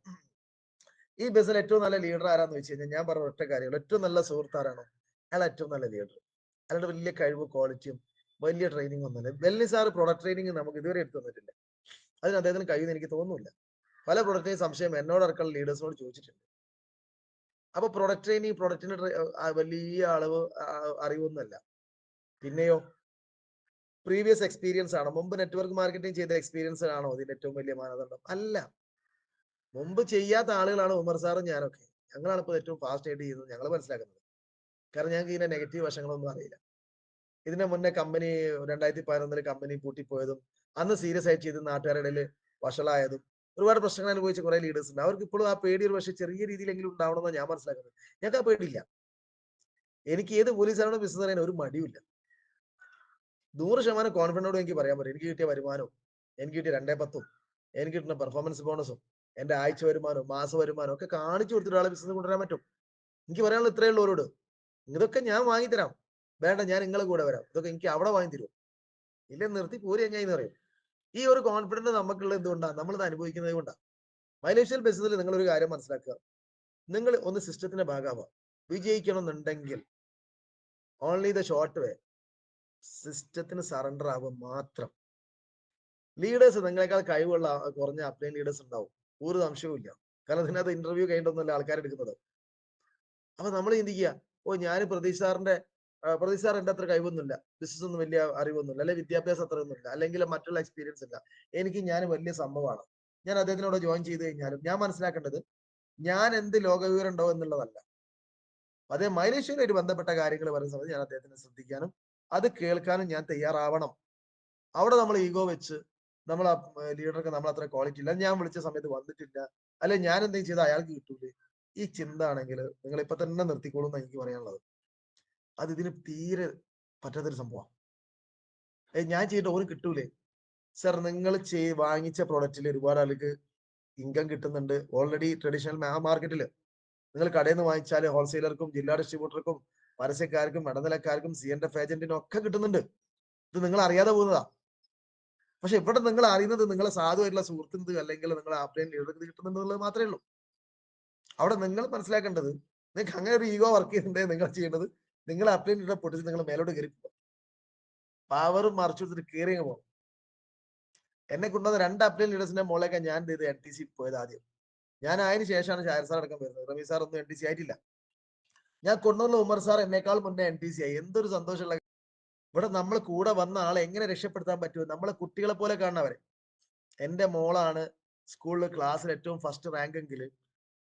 ഈ ബസ്സിൽ ഏറ്റവും നല്ല ലീഡർ ആരാന്ന് വെച്ച് കഴിഞ്ഞാൽ ഞാൻ പറഞ്ഞ ഒറ്റ കാര്യമുള്ളൂ, ഏറ്റവും നല്ല സുഹൃത്ത് ആരാണോ അയാൾ ഏറ്റവും നല്ല ലീഡർ. അയാളുടെ വലിയ കഴിവ് ക്വാളിറ്റിയും വലിയ ട്രെയിനിങ് ഒന്നുമില്ല. വെല്ലി സാർ പ്രൊഡക്ട് ട്രെയിനിങ് നമുക്ക് ഇതുവരെ എടുത്തു തന്നിട്ടില്ല. അതിന് അദ്ദേഹത്തിന് കഴിയുമെന്ന് എനിക്ക് തോന്നുന്നില്ല. പല പ്രൊഡക്റ്റിനെയും സംശയം എന്നോടടക്കമുള്ള ലീഡേഴ്സിനോട് ചോദിച്ചിട്ടുണ്ട്. അപ്പൊ പ്രൊഡക്ട് ട്രെയിനിങ് പ്രൊഡക്റ്റിന് വലിയ അളവ് അറിവൊന്നുമല്ല. പിന്നെയോ പ്രീവിയസ് എക്സ്പീരിയൻസ് ആണ്. മുമ്പ് നെറ്റ്വർക്ക് മാർക്കറ്റിംഗ് ചെയ്ത എക്സ്പീരിയൻസ് ആണോ ഇതിന്റെ ഏറ്റവും വലിയ മാനദണ്ഡം? അല്ല. മുമ്പ് ചെയ്യാത്ത ആളുകളാണ് ഉമർ സാറും ഞാനൊക്കെ. ഞങ്ങളാണ് ഇപ്പൊ ഏറ്റവും ഫാസ്റ്റ് ആയിട്ട് ചെയ്യുന്നത്, ഞങ്ങൾ മനസ്സിലാക്കുന്നത്. കാരണം ഞങ്ങൾക്ക് ഇതിന്റെ നെഗറ്റീവ് വശങ്ങളൊന്നും അറിയില്ല. ഇതിന്റെ മുന്നേ കമ്പനി 2011 കമ്പനി പൂട്ടിപ്പോയതും അന്ന് സീരിയസ് ആയിട്ട് ചെയ്ത് നാട്ടുകാരുടെ ഇടയിൽ വഷളായതും ഒരുപാട് പ്രശ്നങ്ങൾ അനുഭവിച്ച കുറെ ലീഡേഴ്സ് ഉണ്ട്. അവർക്ക് ഇപ്പോഴും ആ പേടി ഒരു പക്ഷേ ചെറിയ രീതിയിലെങ്കിലും ഉണ്ടാവണമെന്നാണ് ഞാൻ മനസ്സിലാക്കുന്നത്. ഞങ്ങൾക്ക് ആ പേടിയില്ല. എനിക്ക് ഏത് പോലീസുകാരോട് ബിസിനസ് അറിയാൻ ഒരു മടിയുമില്ല. 100% കോൺഫിഡൻറ്റോട് എനിക്ക് പറയാൻ പറ്റും. എനിക്ക് കിട്ടിയ വരുമാനവും എനിക്ക് കിട്ടിയ 2/10 എനിക്ക് കിട്ടുന്ന പെർഫോമൻസ് ബോണസും എന്റെ ആഴ്ച വരുമാനവും മാസ വരുമാനവും ഒക്കെ കാണിച്ചു കൊടുത്തിട്ട് ഒരാളെ ബിസിനസ് കൊണ്ടുവരാൻ പറ്റും. എനിക്ക് പറയാനുള്ള ഇത്രയേ ഉള്ളവരോട്, ഇതൊക്കെ ഞാൻ വാങ്ങിത്തരാം, വേണ്ട ഞാൻ നിങ്ങളെ കൂടെ വരാം, ഇതൊക്കെ എനിക്ക് അവിടെ വാങ്ങി തരും, ഇല്ല നിർത്തി പോരി ഞാൻ എന്ന് പറയും. ഈ ഒരു കോൺഫിഡൻസ് നമുക്കുള്ള എന്തുകൊണ്ടാണ്, നമ്മളിത് അനുഭവിക്കുന്നത് കൊണ്ടാണ്. ഫൈനാൻഷ്യൽ ബിസിനസ്സിൽ നിങ്ങൾ ഒരു കാര്യം മനസ്സിലാക്കുക, നിങ്ങൾ ഒന്ന് സിസ്റ്റത്തിന്റെ ഭാഗമാവുക. വിജയിക്കണം എന്നുണ്ടെങ്കിൽ ഓൺലി ദ ഷോർട്ട് വേ, സിസ്റ്റത്തിന് സറണ്ടർ ആവുക മാത്രം. ലീഡേഴ്സ് നിങ്ങളെക്കാൾ കഴിവുള്ള കുറഞ്ഞ അപ്ലൈൻ ലീഡേഴ്സ് ഉണ്ടാവും, ഒരു സംശയവും ഇല്ല. കാരണം ഇതിനകത്ത് ഇന്റർവ്യൂ കഴിഞ്ഞിട്ടൊന്നുമല്ല ആൾക്കാർ എടുക്കുന്നത്. അപ്പൊ നമ്മൾ ചിന്തിക്കുക, ഓ ഞാൻ പ്രതീഷ് സാർ എന്റെ അത്ര കഴിവൊന്നുമില്ല, ബിസിനസ് ഒന്നും വലിയ അറിവൊന്നുമില്ല, അല്ലെങ്കിൽ വിദ്യാഭ്യാസം അത്ര ഒന്നുമില്ല, അല്ലെങ്കിൽ മറ്റുള്ള എക്സ്പീരിയൻസ് ഇല്ല, ഞാൻ വലിയ സംഭവമാണ്, ഞാൻ അദ്ദേഹത്തിനോട് ജോയിൻ ചെയ്ത് കഴിഞ്ഞാലും ഞാൻ മനസ്സിലാക്കേണ്ടത് ഞാൻ എന്ത് ലോകവിവരം ഉണ്ടോ എന്നുള്ളതല്ല. അതേ മൈലേഷ്യയുമായിട്ട് ബന്ധപ്പെട്ട കാര്യങ്ങൾ പറയുന്ന സമയത്ത് ഞാൻ അദ്ദേഹത്തിനെ ശ്രദ്ധിക്കാനും അത് കേൾക്കാനും ഞാൻ തയ്യാറാവണം. അവിടെ നമ്മൾ ഈഗോ വെച്ച് നമ്മൾ ലീഡർക്ക് നമ്മൾ അത്ര ക്വാളിറ്റി ഇല്ല, ഞാൻ വിളിച്ച സമയത്ത് വന്നിട്ടില്ല, അല്ലെ ഞാൻ എന്തെങ്കിലും ചെയ്താൽ അയാൾക്ക് കിട്ടൂലേ, ഈ ചിന്ത ആണെങ്കിൽ നിങ്ങൾ ഇപ്പൊ തന്നെ നിർത്തിക്കോളൂ എന്ന് എനിക്ക് പറയാനുള്ളത്. അത് ഇതിന് തീരെ പറ്റാത്തൊരു സംഭവമാണ്. ഞാൻ ചെയ്തിട്ട് ഓന് കിട്ടൂലേ? സർ നിങ്ങൾ വാങ്ങിച്ച പ്രൊഡക്റ്റിൽ ഒരുപാട് ആൾക്ക് ഇൻകം കിട്ടുന്നുണ്ട് ഓൾറെഡി. ട്രഡീഷണൽ മാർക്കറ്റിൽ നിങ്ങൾ കടയിൽ നിന്ന് വാങ്ങിച്ചാൽ ഹോൾസെയിലർക്കും ജില്ലാ ഡിസ്ട്രിബ്യൂട്ടർക്കും പരസ്യക്കാർക്കും ഇടനിലക്കാർക്കും CNF ഏജന്റിനും ഒക്കെ കിട്ടുന്നുണ്ട്. ഇത് നിങ്ങൾ അറിയാതെ പോകുന്നതാ. പക്ഷെ ഇവിടെ നിങ്ങൾ അറിയുന്നത് നിങ്ങളെ സാധുവായിട്ടുള്ള സുഹൃത്തിന്ത് അല്ലെങ്കിൽ നിങ്ങളെ ആപ്ലൈൻ ലീഡർക്ക് കിട്ടുന്നുണ്ടെന്നുള്ളത് മാത്രമേ ഉള്ളൂ. അവിടെ നിങ്ങൾ മനസ്സിലാക്കേണ്ടത്, നിങ്ങൾക്ക് അങ്ങനെ ഒരു ഈഗോ വർക്ക് ചെയ്യുന്നുണ്ടെങ്കിൽ നിങ്ങൾ ചെയ്യേണ്ടത്, നിങ്ങൾ അപ്ലൈൻ ലീഡറെ പൊട്ടിച്ച് നിങ്ങൾ മേലോട്ട് കയറി പവറും മറിച്ചു കൊടുത്തിട്ട് കയറിയങ്ങ് പോകും. എന്നെ കൊണ്ടുവന്ന 2 അപ്ലൈൻ ലീഡേഴ്സിന്റെ മുകളിലേക്ക് ഞാൻ ചെയ്ത് NTC പോയത് ആദ്യം. ഞാൻ അതിന് ശേഷമാണ് ഷായർ സാർ അടക്കം വരുന്നത്. റമീ സാർ ഒന്നും NTC ആയിട്ടില്ല. ഞാൻ കൊണ്ടുവന്ന ഉമർ സാർ എന്നേക്കാൾ മുന്നേ NTC ആയി. എന്തൊരു സന്തോഷമുള്ള, ഇവിടെ നമ്മൾ കൂടെ വന്ന ആളെ എങ്ങനെ രക്ഷപ്പെടുത്താൻ പറ്റുമോ, നമ്മളെ കുട്ടികളെ പോലെ കാണുന്നവരെ. എന്റെ മോളാണ് സ്കൂളിൽ ക്ലാസ്സിൽ ഏറ്റവും ഫസ്റ്റ് റാങ്ക് എങ്കിൽ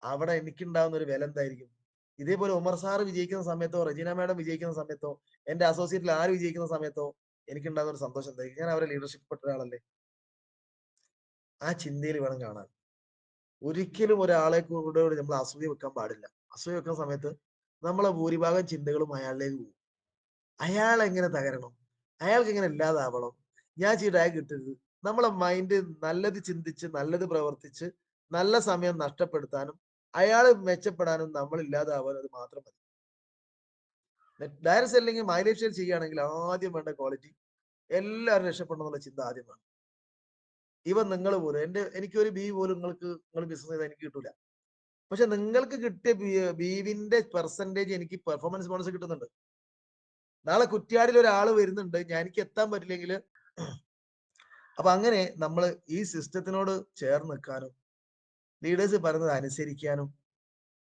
അവിടെ എനിക്കുണ്ടാവുന്ന ഒരു വില എന്തായിരിക്കും? ഇതേപോലെ ഉമർ സാർ വിജയിക്കുന്ന സമയത്തോ റജീന മാഡം വിജയിക്കുന്ന സമയത്തോ എന്റെ അസോസിയേറ്റിൽ ആര് വിജയിക്കുന്ന സമയത്തോ എനിക്കുണ്ടാകുന്ന ഒരു സന്തോഷം എന്തായിരിക്കും? ഞാൻ അവരെ ലീഡർഷിപ്പ് പെട്ട ഒരാളല്ലേ. ആ ചിന്തയിൽ വേണം കാണാൻ. ഒരിക്കലും ഒരാളെ കൂടെ നമ്മൾ അസൂയ വെക്കാൻ പാടില്ല. അസൂയ വെക്കുന്ന സമയത്ത് നമ്മളെ ഭൂരിഭാഗം ചിന്തകളും അയാളിലേക്ക് പോകും. അയാൾ എങ്ങനെ തകരണം, അയാൾക്ക് എങ്ങനെ ഇല്ലാതാവണം, ഞാൻ ചെയ്ത അയാൾ കിട്ടരുത്. നമ്മളെ മൈൻഡ് നല്ലത് ചിന്തിച്ച് നല്ലത് പ്രവർത്തിച്ച് നല്ല സമയം നഷ്ടപ്പെടുത്താനും അയാൾ മെച്ചപ്പെടാനും നമ്മൾ ഇല്ലാതാവാനും അത് മാത്രം മതി. ഡയറക്റ്റ് സെല്ലിങ് മൈലേജ് ഷെയർ ചെയ്യുകയാണെങ്കിൽ ആദ്യം വേണ്ട ക്വാളിറ്റി എല്ലാവരും രക്ഷപ്പെടണം എന്നുള്ള ചിന്ത ആദ്യം വേണം. ഇവൻ നിങ്ങൾ പോലും എനിക്കൊരു ബി പോലും നിങ്ങൾ ബിസിനസ് ചെയ്താൽ എനിക്ക് കിട്ടൂല. പക്ഷെ നിങ്ങൾക്ക് കിട്ടിയ ബീവിന്റെ പെർസെന്റേജ് എനിക്ക് പെർഫോമൻസ് ബോണസ് കിട്ടുന്നുണ്ട്. നാളെ കുറ്റ്യാടിൽ ഒരാൾ വരുന്നുണ്ട്, ഞാൻ എനിക്ക് എത്താൻ പറ്റില്ലെങ്കിൽ, അപ്പൊ അങ്ങനെ നമ്മൾ ഈ സിസ്റ്റത്തിനോട് ചേർന്ന് നിൽക്കാനും ലീഡേഴ്സ് പറയുന്നത് അനുസരിക്കാനും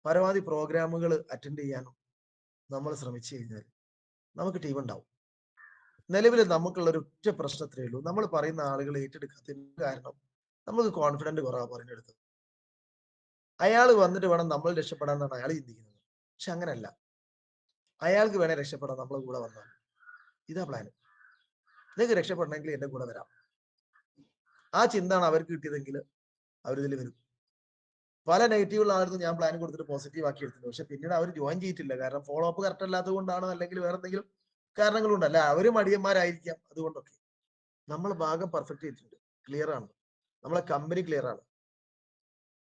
പരമാവധി പ്രോഗ്രാമുകൾ അറ്റൻഡ് ചെയ്യാനും നമ്മൾ ശ്രമിച്ചു കഴിഞ്ഞാൽ നമുക്ക് ടീം ഉണ്ടാവും. നിലവിൽ നമുക്കുള്ള ഒരു ഒറ്റ പ്രശ്നത്തിലേ ഉള്ളൂ, നമ്മൾ പറയുന്ന ആളുകൾ ഏറ്റെടുക്കാത്തതിന് കാരണം നമുക്ക് കോൺഫിഡന്റ് കുറവാ പറഞ്ഞെടുത്തത്. അയാൾ വന്നിട്ട് വേണം നമ്മൾ രക്ഷപ്പെടാൻ എന്നാണ് അയാൾ ചിന്തിക്കുന്നത്. പക്ഷെ അങ്ങനെയല്ല, അയാൾക്ക് വേണേ രക്ഷപ്പെടാൻ നമ്മളെ കൂടെ വന്നാൽ ഇതാ പ്ലാൻ. നിങ്ങൾക്ക് രക്ഷപ്പെടണമെങ്കിൽ എന്റെ കൂടെ വരാം. ആ ചിന്താണ് അവർക്ക് കിട്ടിയതെങ്കിൽ അവരിതിൽ വരും. പല നെഗറ്റീവുള്ള ആളുകൾ ഞാൻ പ്ലാൻ കൊടുത്തിട്ട് പോസിറ്റീവ് ആക്കി എടുത്തിട്ടുണ്ട്. പക്ഷെ പിന്നീട് അവർ ജോയിൻ ചെയ്തിട്ടില്ല. കാരണം ഫോളോ അപ്പ് കറക്റ്റ് അല്ലാത്തത് കൊണ്ടാണോ അല്ലെങ്കിൽ വേറെ എന്തെങ്കിലും കാരണങ്ങളുണ്ട്. അല്ല അവര് മടിയന്മാരായിരിക്കാം. അതുകൊണ്ടൊക്കെ നമ്മൾ ഭാഗം പെർഫെക്റ്റ് ചെയ്തിട്ടുണ്ട്, ക്ലിയർ ആണ്, നമ്മളെ കമ്പനി ക്ലിയർ ആണ്.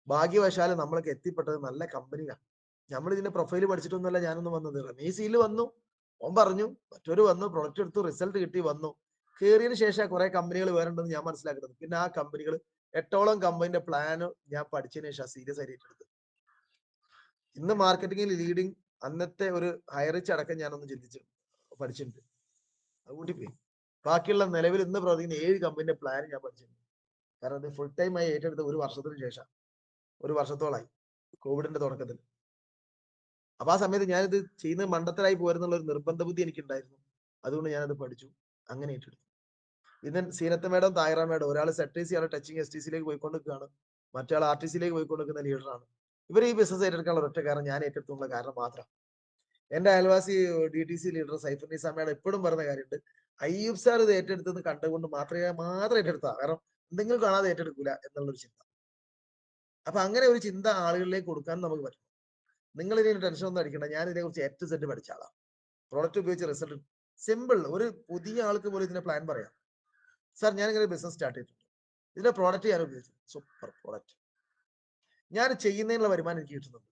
ഭാഗ്യവശാല് നമ്മൾക്ക് എത്തിപ്പെട്ടത് നല്ല കമ്പനിയാണ്. നമ്മൾ ഇതിന്റെ പ്രൊഫൈൽ പഠിച്ചിട്ടൊന്നുമല്ല ഞാനൊന്നും വന്നത്. റമീസിയിൽ വന്നു, ഓൻ പറഞ്ഞു, മറ്റൊരു വന്നു, പ്രൊഡക്റ്റ് എടുത്തു, റിസൾട്ട് കിട്ടി, വന്നു. കയറിയതിനു ശേഷം കുറെ കമ്പനികൾ വേറുണ്ടെന്ന് ഞാൻ മനസ്സിലാക്കുന്നത്. പിന്നെ ആ കമ്പനികൾ 8ഓളം കമ്പനിന്റെ പ്ലാന് ഞാൻ പഠിച്ചതിന് ശേഷം സീരിയസ് ആയിട്ട് എടുത്തത്. ഇന്ന് മാർക്കറ്റിംഗിൽ ലീഡിങ് അന്നത്തെ ഒരു ഹൈറിച്ച് അടക്കം ഞാനൊന്ന് ചിന്തിച്ചു പഠിച്ചിട്ടുണ്ട്. അത് കൂട്ടിപ്പോയി. ബാക്കിയുള്ള നിലവിൽ ഇന്ന് പ്രവർത്തിക്കുന്ന 7 കമ്പനിന്റെ പ്ലാൻ ഞാൻ പഠിച്ചിട്ടുണ്ട്. കാരണം അത് ഫുൾ ടൈം ആയി ഏറ്റെടുത്ത 1 വർഷത്തിന് ശേഷം, 1 വർഷത്തോളായി കോവിഡിന്റെ തുടക്കത്തിൽ. അപ്പൊ ആ സമയത്ത് ഞാനിത് ചെയ്യുന്നത് മണ്ടത്തരായി പോരുന്നുള്ള ഒരു നിർബന്ധ ബുദ്ധി എനിക്കുണ്ടായിരുന്നു. അതുകൊണ്ട് ഞാനത് പഠിച്ചു, അങ്ങനെ ഏറ്റെടുത്തു. ഇന്ന് സീനത്ത് മേഡം, തായറ മേഡം, ഒരാൾ ZTC ആണ്, ടച്ചിങ് STCയിലേക്ക് പോയിക്കൊണ്ടിരിക്കുകയാണ്, മറ്റാൾ RTCയിലേക്ക് പോയിക്കൊണ്ടിരിക്കുന്ന ലീഡറാണ്. ഇവർ ഈ ബിസിനസ് ഏറ്റെടുക്കാനുള്ള ഒറ്റ കാരണം ഞാൻ ഏറ്റെടുത്തുള്ള കാരണം മാത്രം. എന്റെ അയൽവാസി DTC ലീഡർ സൈഫുൽ നിസാം മേഡം എപ്പോഴും പറയുന്ന കാര്യമുണ്ട്, അയ്യൂബ് സാർ ഇത് ഏറ്റെടുത്തെന്ന് കണ്ടുകൊണ്ട് മാത്രം ഏറ്റെടുത്താ, കാരണം എന്തെങ്കിലും കാണാതെ ഏറ്റെടുക്കൂല എന്നുള്ളൊരു ചിന്ത. അപ്പൊ അങ്ങനെ ഒരു ചിന്ത ആളുകളിലേക്ക് കൊടുക്കാൻ നമുക്ക് പറ്റും. നിങ്ങൾ ഇതിന് ടെൻഷൻ ഒന്നും അടിക്കണ്ട, ഞാൻ ഇതിനെ കുറിച്ച് A to Z പഠിച്ച ആളാണ്. പ്രോഡക്റ്റ് ഉപയോഗിച്ച് റിസൾട്ട് സിമ്പിൾ. ഒരു പുതിയ ആൾക്ക് പോലും ഇതിന്റെ പ്ലാൻ പറയാം. സാർ ഞാൻ ഇങ്ങനെ ബിസിനസ് സ്റ്റാർട്ട് ചെയ്തിട്ടുണ്ട്, ഇതിന്റെ പ്രോഡക്റ്റ് ഞാൻ ഉപയോഗിച്ചു, സൂപ്പർ പ്രോഡക്റ്റ്, ഞാൻ ചെയ്യുന്നതിനുള്ള വരുമാനം എനിക്ക് കിട്ടുന്നുണ്ട്,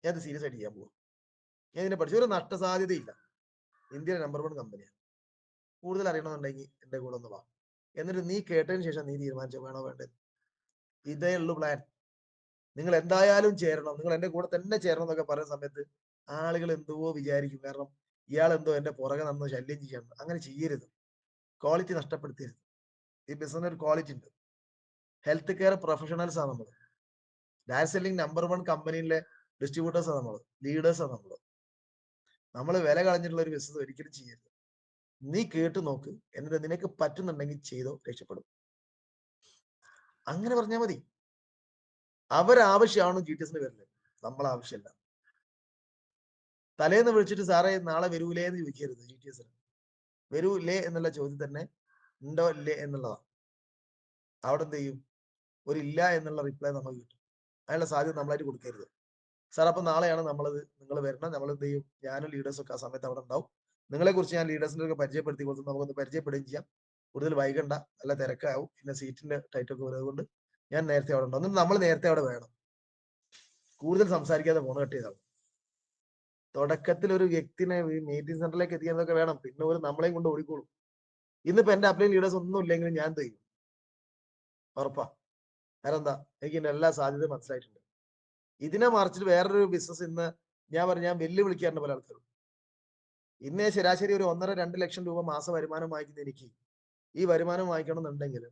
ഞാൻ ഇത് സീരിയസ് ആയിട്ട് ചെയ്യാൻ പോകും, ഞാൻ ഇതിനെ പഠിച്ചു, ഒരു നഷ്ടസാധ്യതയില്ല, ഇന്ത്യയിലെ നമ്പർ 1 കമ്പനിയാണ്. കൂടുതൽ അറിയണമെന്നുണ്ടെങ്കിൽ എന്റെ കൂടെ ഒന്ന് വാ, എന്നിട്ട് നീ കേട്ടതിന് ശേഷം നീ തീരുമാനിച്ചോ വേണോ വേണ്ടത്. ഇതേ ഉള്ളൂ പ്ലാൻ. നിങ്ങൾ എന്തായാലും ചേരണം, നിങ്ങൾ എന്റെ കൂടെ തന്നെ ചേരണം എന്നൊക്കെ പറയുന്ന സമയത്ത് ആളുകൾ എന്തോ വിചാരിക്കും, കാരണം ഇയാൾ എന്തോ എന്റെ പുറകെ നിന്ന് ശല്യം ചെയ്യണം. അങ്ങനെ ചെയ്യരുത്, ക്വാളിറ്റി നഷ്ടപ്പെടുത്തരുത്. ഈ ബിസിനസ് ഒരു ക്വാളിറ്റി ഉണ്ട്. ഹെൽത്ത് കെയർ പ്രൊഫഷണൽസ് ആണ് നമ്മൾ. ഡയറക്ട് സെല്ലിംഗ് നമ്പർ 1 കമ്പനിയിലെ ഡിസ്ട്രിബ്യൂട്ടേഴ്സ് ആണ് നമ്മൾ, ലീഡേഴ്സ് ആണ് നമ്മൾ. നമ്മൾ വില കളഞ്ഞിട്ടുള്ള ഒരു ബിസിനസ് ഒരിക്കലും ചെയ്യരുത്. നീ കേട്ട് നോക്ക്, എന്നിട്ട് നിനക്ക് പറ്റുന്നുണ്ടെങ്കിൽ ചെയ്തോ, രക്ഷപ്പെടും. അങ്ങനെ പറഞ്ഞാൽ മതി. അവരാവശ്യമാണ് GTSന് വരുന്നത്, നമ്മൾ ആവശ്യമല്ല. തലേന്ന് വിളിച്ചിട്ട് സാറേ നാളെ വരൂലേ എന്ന് ചോദിക്കരുത്. GTSന് വരൂലേ എന്നുള്ള ചോദ്യം തന്നെ ഉണ്ടോ ഇല്ലേ എന്നുള്ളതാണ്. അവിടെ എന്ത് ചെയ്യും, ഒരു ഇല്ല എന്നുള്ള റിപ്ലൈ നമുക്ക് കിട്ടും. അതിനുള്ള സാധ്യത നമ്മളായിട്ട് കൊടുക്കരുത്. സാർ അപ്പൊ നാളെയാണ് നിങ്ങൾ വരണം, നമ്മൾ എന്ത് ചെയ്യും, ഞാനും ലീഡേഴ്സും ഒക്കെ ആ സമയത്ത് അവിടെ ഉണ്ടാവും. നിങ്ങളെ കുറിച്ച് ഞാൻ ലീഡേഴ്സിനെ ഒക്കെ പരിചയപ്പെടുത്തി കൊടുത്തു, നമുക്കൊന്ന് പരിചയപ്പെടുകയും ചെയ്യാം. കൂടുതൽ വൈകണ്ട, നല്ല തിരക്കാവും, പിന്നെ സീറ്റിന്റെ ടൈറ്റ് ഒക്കെ വരുന്നത് കൊണ്ട് ഞാൻ നേരത്തെ അവിടെ ഉണ്ടാവും. നമ്മൾ നേരത്തെ അവിടെ വേണം. കൂടുതൽ സംസാരിക്കാതെ ഫോൺ കട്ട് ചെയ്താൽ. തുടക്കത്തിൽ ഒരു വ്യക്തിനെ മീറ്റിംഗ് സെന്ററിലേക്ക് എത്തിക്കുന്നതൊക്കെ വേണം, പിന്നെ ഒരു നമ്മളെയും കൊണ്ട് ഓടിക്കോളും. ഇന്നിപ്പോ എന്റെ അപ്ലൈൻ ലീഡേഴ്സ് ഒന്നും ഇല്ലെങ്കിലും ഞാൻ ചെയ്യും. ഉറപ്പാ. കാരണം എന്താ? എനിക്ക് ഇതിന്റെ എല്ലാ സാധ്യതയും മനസ്സിലായിട്ടുണ്ട്. ഇതിനെ മറിച്ചിട്ട് വേറൊരു ബിസിനസ് ഇന്ന് ഞാൻ വെല്ലുവിളിക്കാറുണ്ട് പല ആൾക്കാരും. ഇന്ന് ശരാശരി ഒരു 1.5-2 ലക്ഷം രൂപ മാസ വരുമാനം വാങ്ങിക്കുന്ന എനിക്ക് ഈ വരുമാനം വാങ്ങിക്കണമെന്നുണ്ടെങ്കിൽ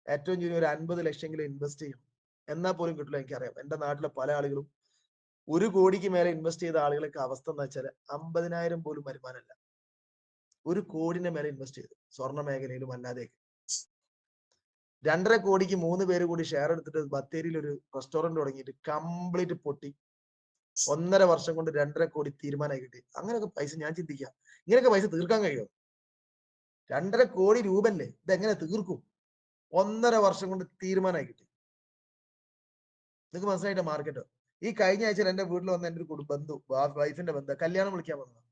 ഏറ്റവും ചുരുങ്ങി ഒരു 50 ലക്ഷമെങ്കിലും ഇൻവെസ്റ്റ് ചെയ്യണം. എന്നാൽ പോലും കിട്ടില്ല എനിക്കറിയാം. എന്റെ നാട്ടിലെ പല ആളുകളും 1 കോടിക്ക് മേലെ ഇൻവെസ്റ്റ് ചെയ്ത ആളുകളൊക്കെ അവസ്ഥ എന്താ വെച്ചാൽ 50,000 പോലും വരുമാനമല്ല. 1 കോടിന്റെ മേലെ ഇൻവെസ്റ്റ് ചെയ്തു. സ്വർണ്ണ മേഖലയിലും അല്ലാതെയൊക്കെ. 2.5 കോടിക്ക് 3 പേര് കൂടി ഷെയർ എടുത്തിട്ട് ബത്തേരിയിൽ ഒരു റെസ്റ്റോറന്റ് തുടങ്ങിയിട്ട് കംപ്ലീറ്റ് പൊട്ടി. 1.5 വർഷം കൊണ്ട് 2.5 കോടി തീരുമാനമായി കിട്ടി. അങ്ങനെയൊക്കെ പൈസ ഞാൻ ചിന്തിക്കാം. ഇങ്ങനെയൊക്കെ പൈസ തീർക്കാൻ കഴിയുമോ? 2.5 കോടി രൂപല്ലേ, ഇതെങ്ങനെ തീർക്കും? 1.5 വർഷം കൊണ്ട് തീരുമാനമായി കിട്ടി. നിങ്ങൾക്ക് മനസ്സിലായിട്ട മാർക്കറ്റ്? ഈ കഴിഞ്ഞ ആഴ്ചയിൽ എന്റെ വീട്ടിൽ വന്ന എന്റെ ഒരു ബന്ധു, വൈഫിന്റെ ബന്ധു കല്യാണം വിളിക്കാൻ വന്നതാണ്.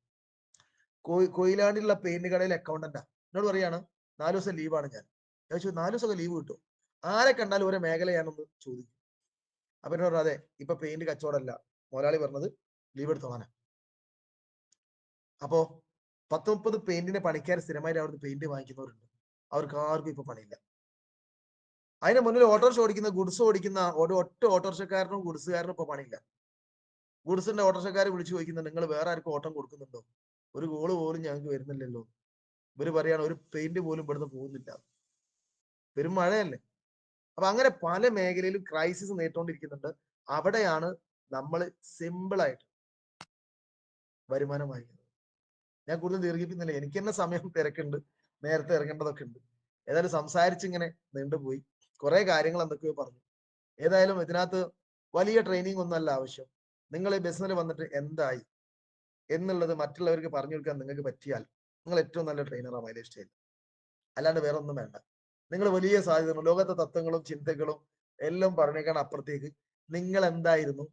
കൊയിലാണ്ടിലുള്ള പെയിന്റ് കടയിൽ അക്കൗണ്ടന്റാ. എന്നോട് പറയാണ് 4 ദിവസം ലീവാണ് ഞാൻ. ഞാൻ ചോദിച്ചു 4 ദിവസമൊക്കെ ലീവ് കിട്ടും? ആരെ കണ്ടാലും ഓരോ മേഖലയാണെന്ന് ചോദിക്കും. അപ്പൊ എന്നോട് അതെ, ഇപ്പൊ പെയിന്റ് കച്ചവടമല്ല, മുതലാളി പറഞ്ഞത് ലീവ് എടുത്തോളാനാ. അപ്പോ 10-30 പെയിന്റിന്റെ പണിക്കാർ സ്ഥിരമായിട്ട് അവിടുന്ന് പെയിന്റ് വാങ്ങിക്കുന്നവരുണ്ട്. അവർക്ക് ആർക്കും ഇപ്പൊ പണിയില്ല. അതിന് മുന്നിൽ ഓട്ടോറിക്ഷ ഓടിക്കുന്ന, ഗുഡ്സ് ഓടിക്കുന്ന ഒറ്റ ഓട്ടോറിക്ഷക്കാരനും ഗുഡ്സുകാരനും ഇപ്പൊ പണിയില്ല. ഗുഡ്സിന്റെ ഓട്ടോറിക്ഷക്കാർ വിളിച്ചു ചോദിക്കുന്നുണ്ട്, നിങ്ങൾ വേറെ ആർക്കും ഓട്ടം കൊടുക്കുന്നുണ്ടോ? ഒരു കോള് പോലും ഞങ്ങൾക്ക് വരുന്നില്ലല്ലോ. ഇവര് പറയാണ് ഒരു പെയിന്റ് പോലും ഇവിടുന്ന് പോകുന്നില്ല. പെരും മഴയല്ലേ. അപ്പൊ അങ്ങനെ പല മേഖലയിലും ക്രൈസിസ് നേരിട്ടുകൊണ്ടിരിക്കുന്നുണ്ട്. അവിടെയാണ് നമ്മൾ സിമ്പിൾ ആയിട്ട് വരുമാനം വാങ്ങിക്കുന്നത്. ഞാൻ കൂടുതൽ ദീർഘിപ്പിക്കുന്നില്ല. എനിക്ക് തന്നെ സമയം തിരക്കുണ്ട്, നേരത്തെ ഇറങ്ങേണ്ടതൊക്കെ ഉണ്ട്. ഏതായാലും സംസാരിച്ചിങ്ങനെ നീണ്ടുപോയി. കുറെ കാര്യങ്ങൾ എന്തൊക്കെയോ പറഞ്ഞു. ഏതായാലും ഇതിനകത്ത് വലിയ ട്രെയിനിങ് ഒന്നല്ല ആവശ്യം. നിങ്ങൾ ഈ ബിസിനസ്സിൽ വന്നിട്ട് എന്തായി എന്നുള്ളത് മറ്റുള്ളവർക്ക് പറഞ്ഞു കൊടുക്കാൻ നിങ്ങൾക്ക് പറ്റിയാൽ നിങ്ങൾ ഏറ്റവും നല്ല ട്രെയിനറാണ് മൈലേജ് സ്റ്റൈൽ. അല്ലാണ്ട് വേറെ ഒന്നും വേണ്ട. നിങ്ങൾ വലിയ സാധ്യത, ലോകത്തെ തത്വങ്ങളും ചിന്തകളും എല്ലാം പറഞ്ഞേക്കാണ് അപ്പുറത്തേക്ക് നിങ്ങൾ എന്തായിരുന്നു,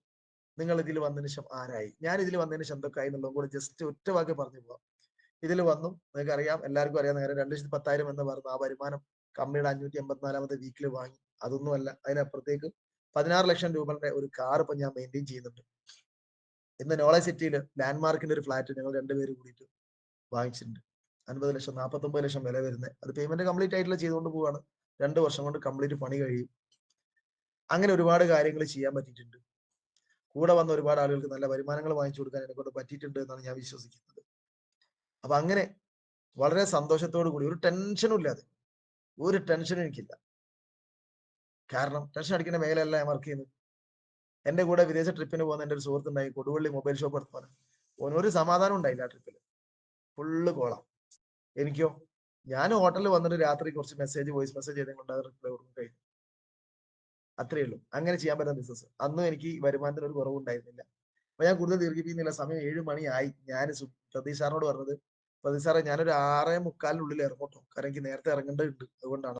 നിങ്ങൾ ഇതിൽ വന്നതിന് ശേഷം ആരായി, ഞാൻ ഇതിൽ വന്നതിന് ശേഷം എന്തൊക്കെ ആയി എന്നുള്ളതും കൂടെ ജസ്റ്റ് ഒറ്റ വാക്ക് പറഞ്ഞു പോവാം. ഇതിൽ വന്നു, നിങ്ങൾക്ക് അറിയാം, എല്ലാവർക്കും അറിയാവുന്ന കാര്യം 2,10,000 എന്ന് പറഞ്ഞ ആ വരുമാനം കമ്പനിയുടെ 584ാമത്തെ വീക്കിൽ വാങ്ങി. അതൊന്നുമല്ല, അതിനപ്പുറത്തേക്ക് 16 ലക്ഷം രൂപയുടെ ഒരു കാർ ഇപ്പൊ ഞാൻ മെയിൻറ്റെയിൻ ചെയ്യുന്നുണ്ട്. ഇന്ന് നോളജ് സിറ്റിയിൽ ലാൻഡ്മാർക്കിന്റെ ഒരു ഫ്ലാറ്റ് ഞങ്ങൾ രണ്ടുപേരും കൂടിയിട്ട് വാങ്ങിച്ചിട്ടുണ്ട്. 50 ലക്ഷം, 49 ലക്ഷം വില വരുന്നത്. അത് പേയ്മെന്റ് കംപ്ലീറ്റ് ആയിട്ടുള്ള ചെയ്തുകൊണ്ട് പോവാണ്. 2 വർഷം കൊണ്ട് കംപ്ലീറ്റ് പണി കഴിയും. അങ്ങനെ ഒരുപാട് കാര്യങ്ങൾ ചെയ്യാൻ പറ്റിയിട്ടുണ്ട്. കൂടെ വന്ന ഒരുപാട് ആളുകൾക്ക് നല്ല വരുമാനങ്ങൾ വാങ്ങിച്ചു കൊടുക്കാൻ എന്നെ കൊണ്ട് പറ്റിയിട്ടുണ്ട് എന്നാണ് ഞാൻ വിശ്വസിക്കുന്നത്. അപ്പൊ അങ്ങനെ വളരെ സന്തോഷത്തോടു കൂടി, ഒരു ടെൻഷനും ഇല്ലാതെ, ഒരു ടെൻഷനും എനിക്കില്ല. കാരണം ടെൻഷൻ അടിക്കുന്ന മേഖലയല്ല ഞാൻ വർക്ക് ചെയ്യുന്നത്. എന്റെ കൂടെ വിദേശ ട്രിപ്പിന് പോകുന്ന എന്റെ ഒരു സുഹൃത്തുണ്ടായി, കൊടുവള്ളി മൊബൈൽ ഷോപ്പ് നടത്തുവാൻ. ഒരു സമാധാനം ഉണ്ടായില്ല ആ ട്രിപ്പിൽ. ഫുള്ള് കോളാം. എനിക്കോ, ഞാൻ ഹോട്ടലിൽ വന്നിട്ട് രാത്രി കുറച്ച് വോയിസ് മെസ്സേജ് ചെയ്തുകൊണ്ട് റിപ്ലൈ കൊടുക്കും, കഴിഞ്ഞു. അത്രയേ ഉള്ളൂ. അങ്ങനെ ചെയ്യാൻ പറ്റുന്ന ബിസിനസ്. അന്നും എനിക്ക് വരുമാനത്തിന് ഒരു കുറവുണ്ടായിരുന്നില്ല. അപ്പൊ ഞാൻ കൂടുതൽ ദീർഘിപ്പിക്കുന്നില്ല. സമയം 7 മണിയായി. ഞാൻ പ്രതീഷ് സാറിനോട് പറഞ്ഞത്, പ്രതീഷ് സാറേ ഞാനൊരു 6:45 ഇറങ്ങട്ടോ, കാരണം എനിക്ക് നേരത്തെ ഇറങ്ങേണ്ടതുണ്ട്, അതുകൊണ്ടാണ്.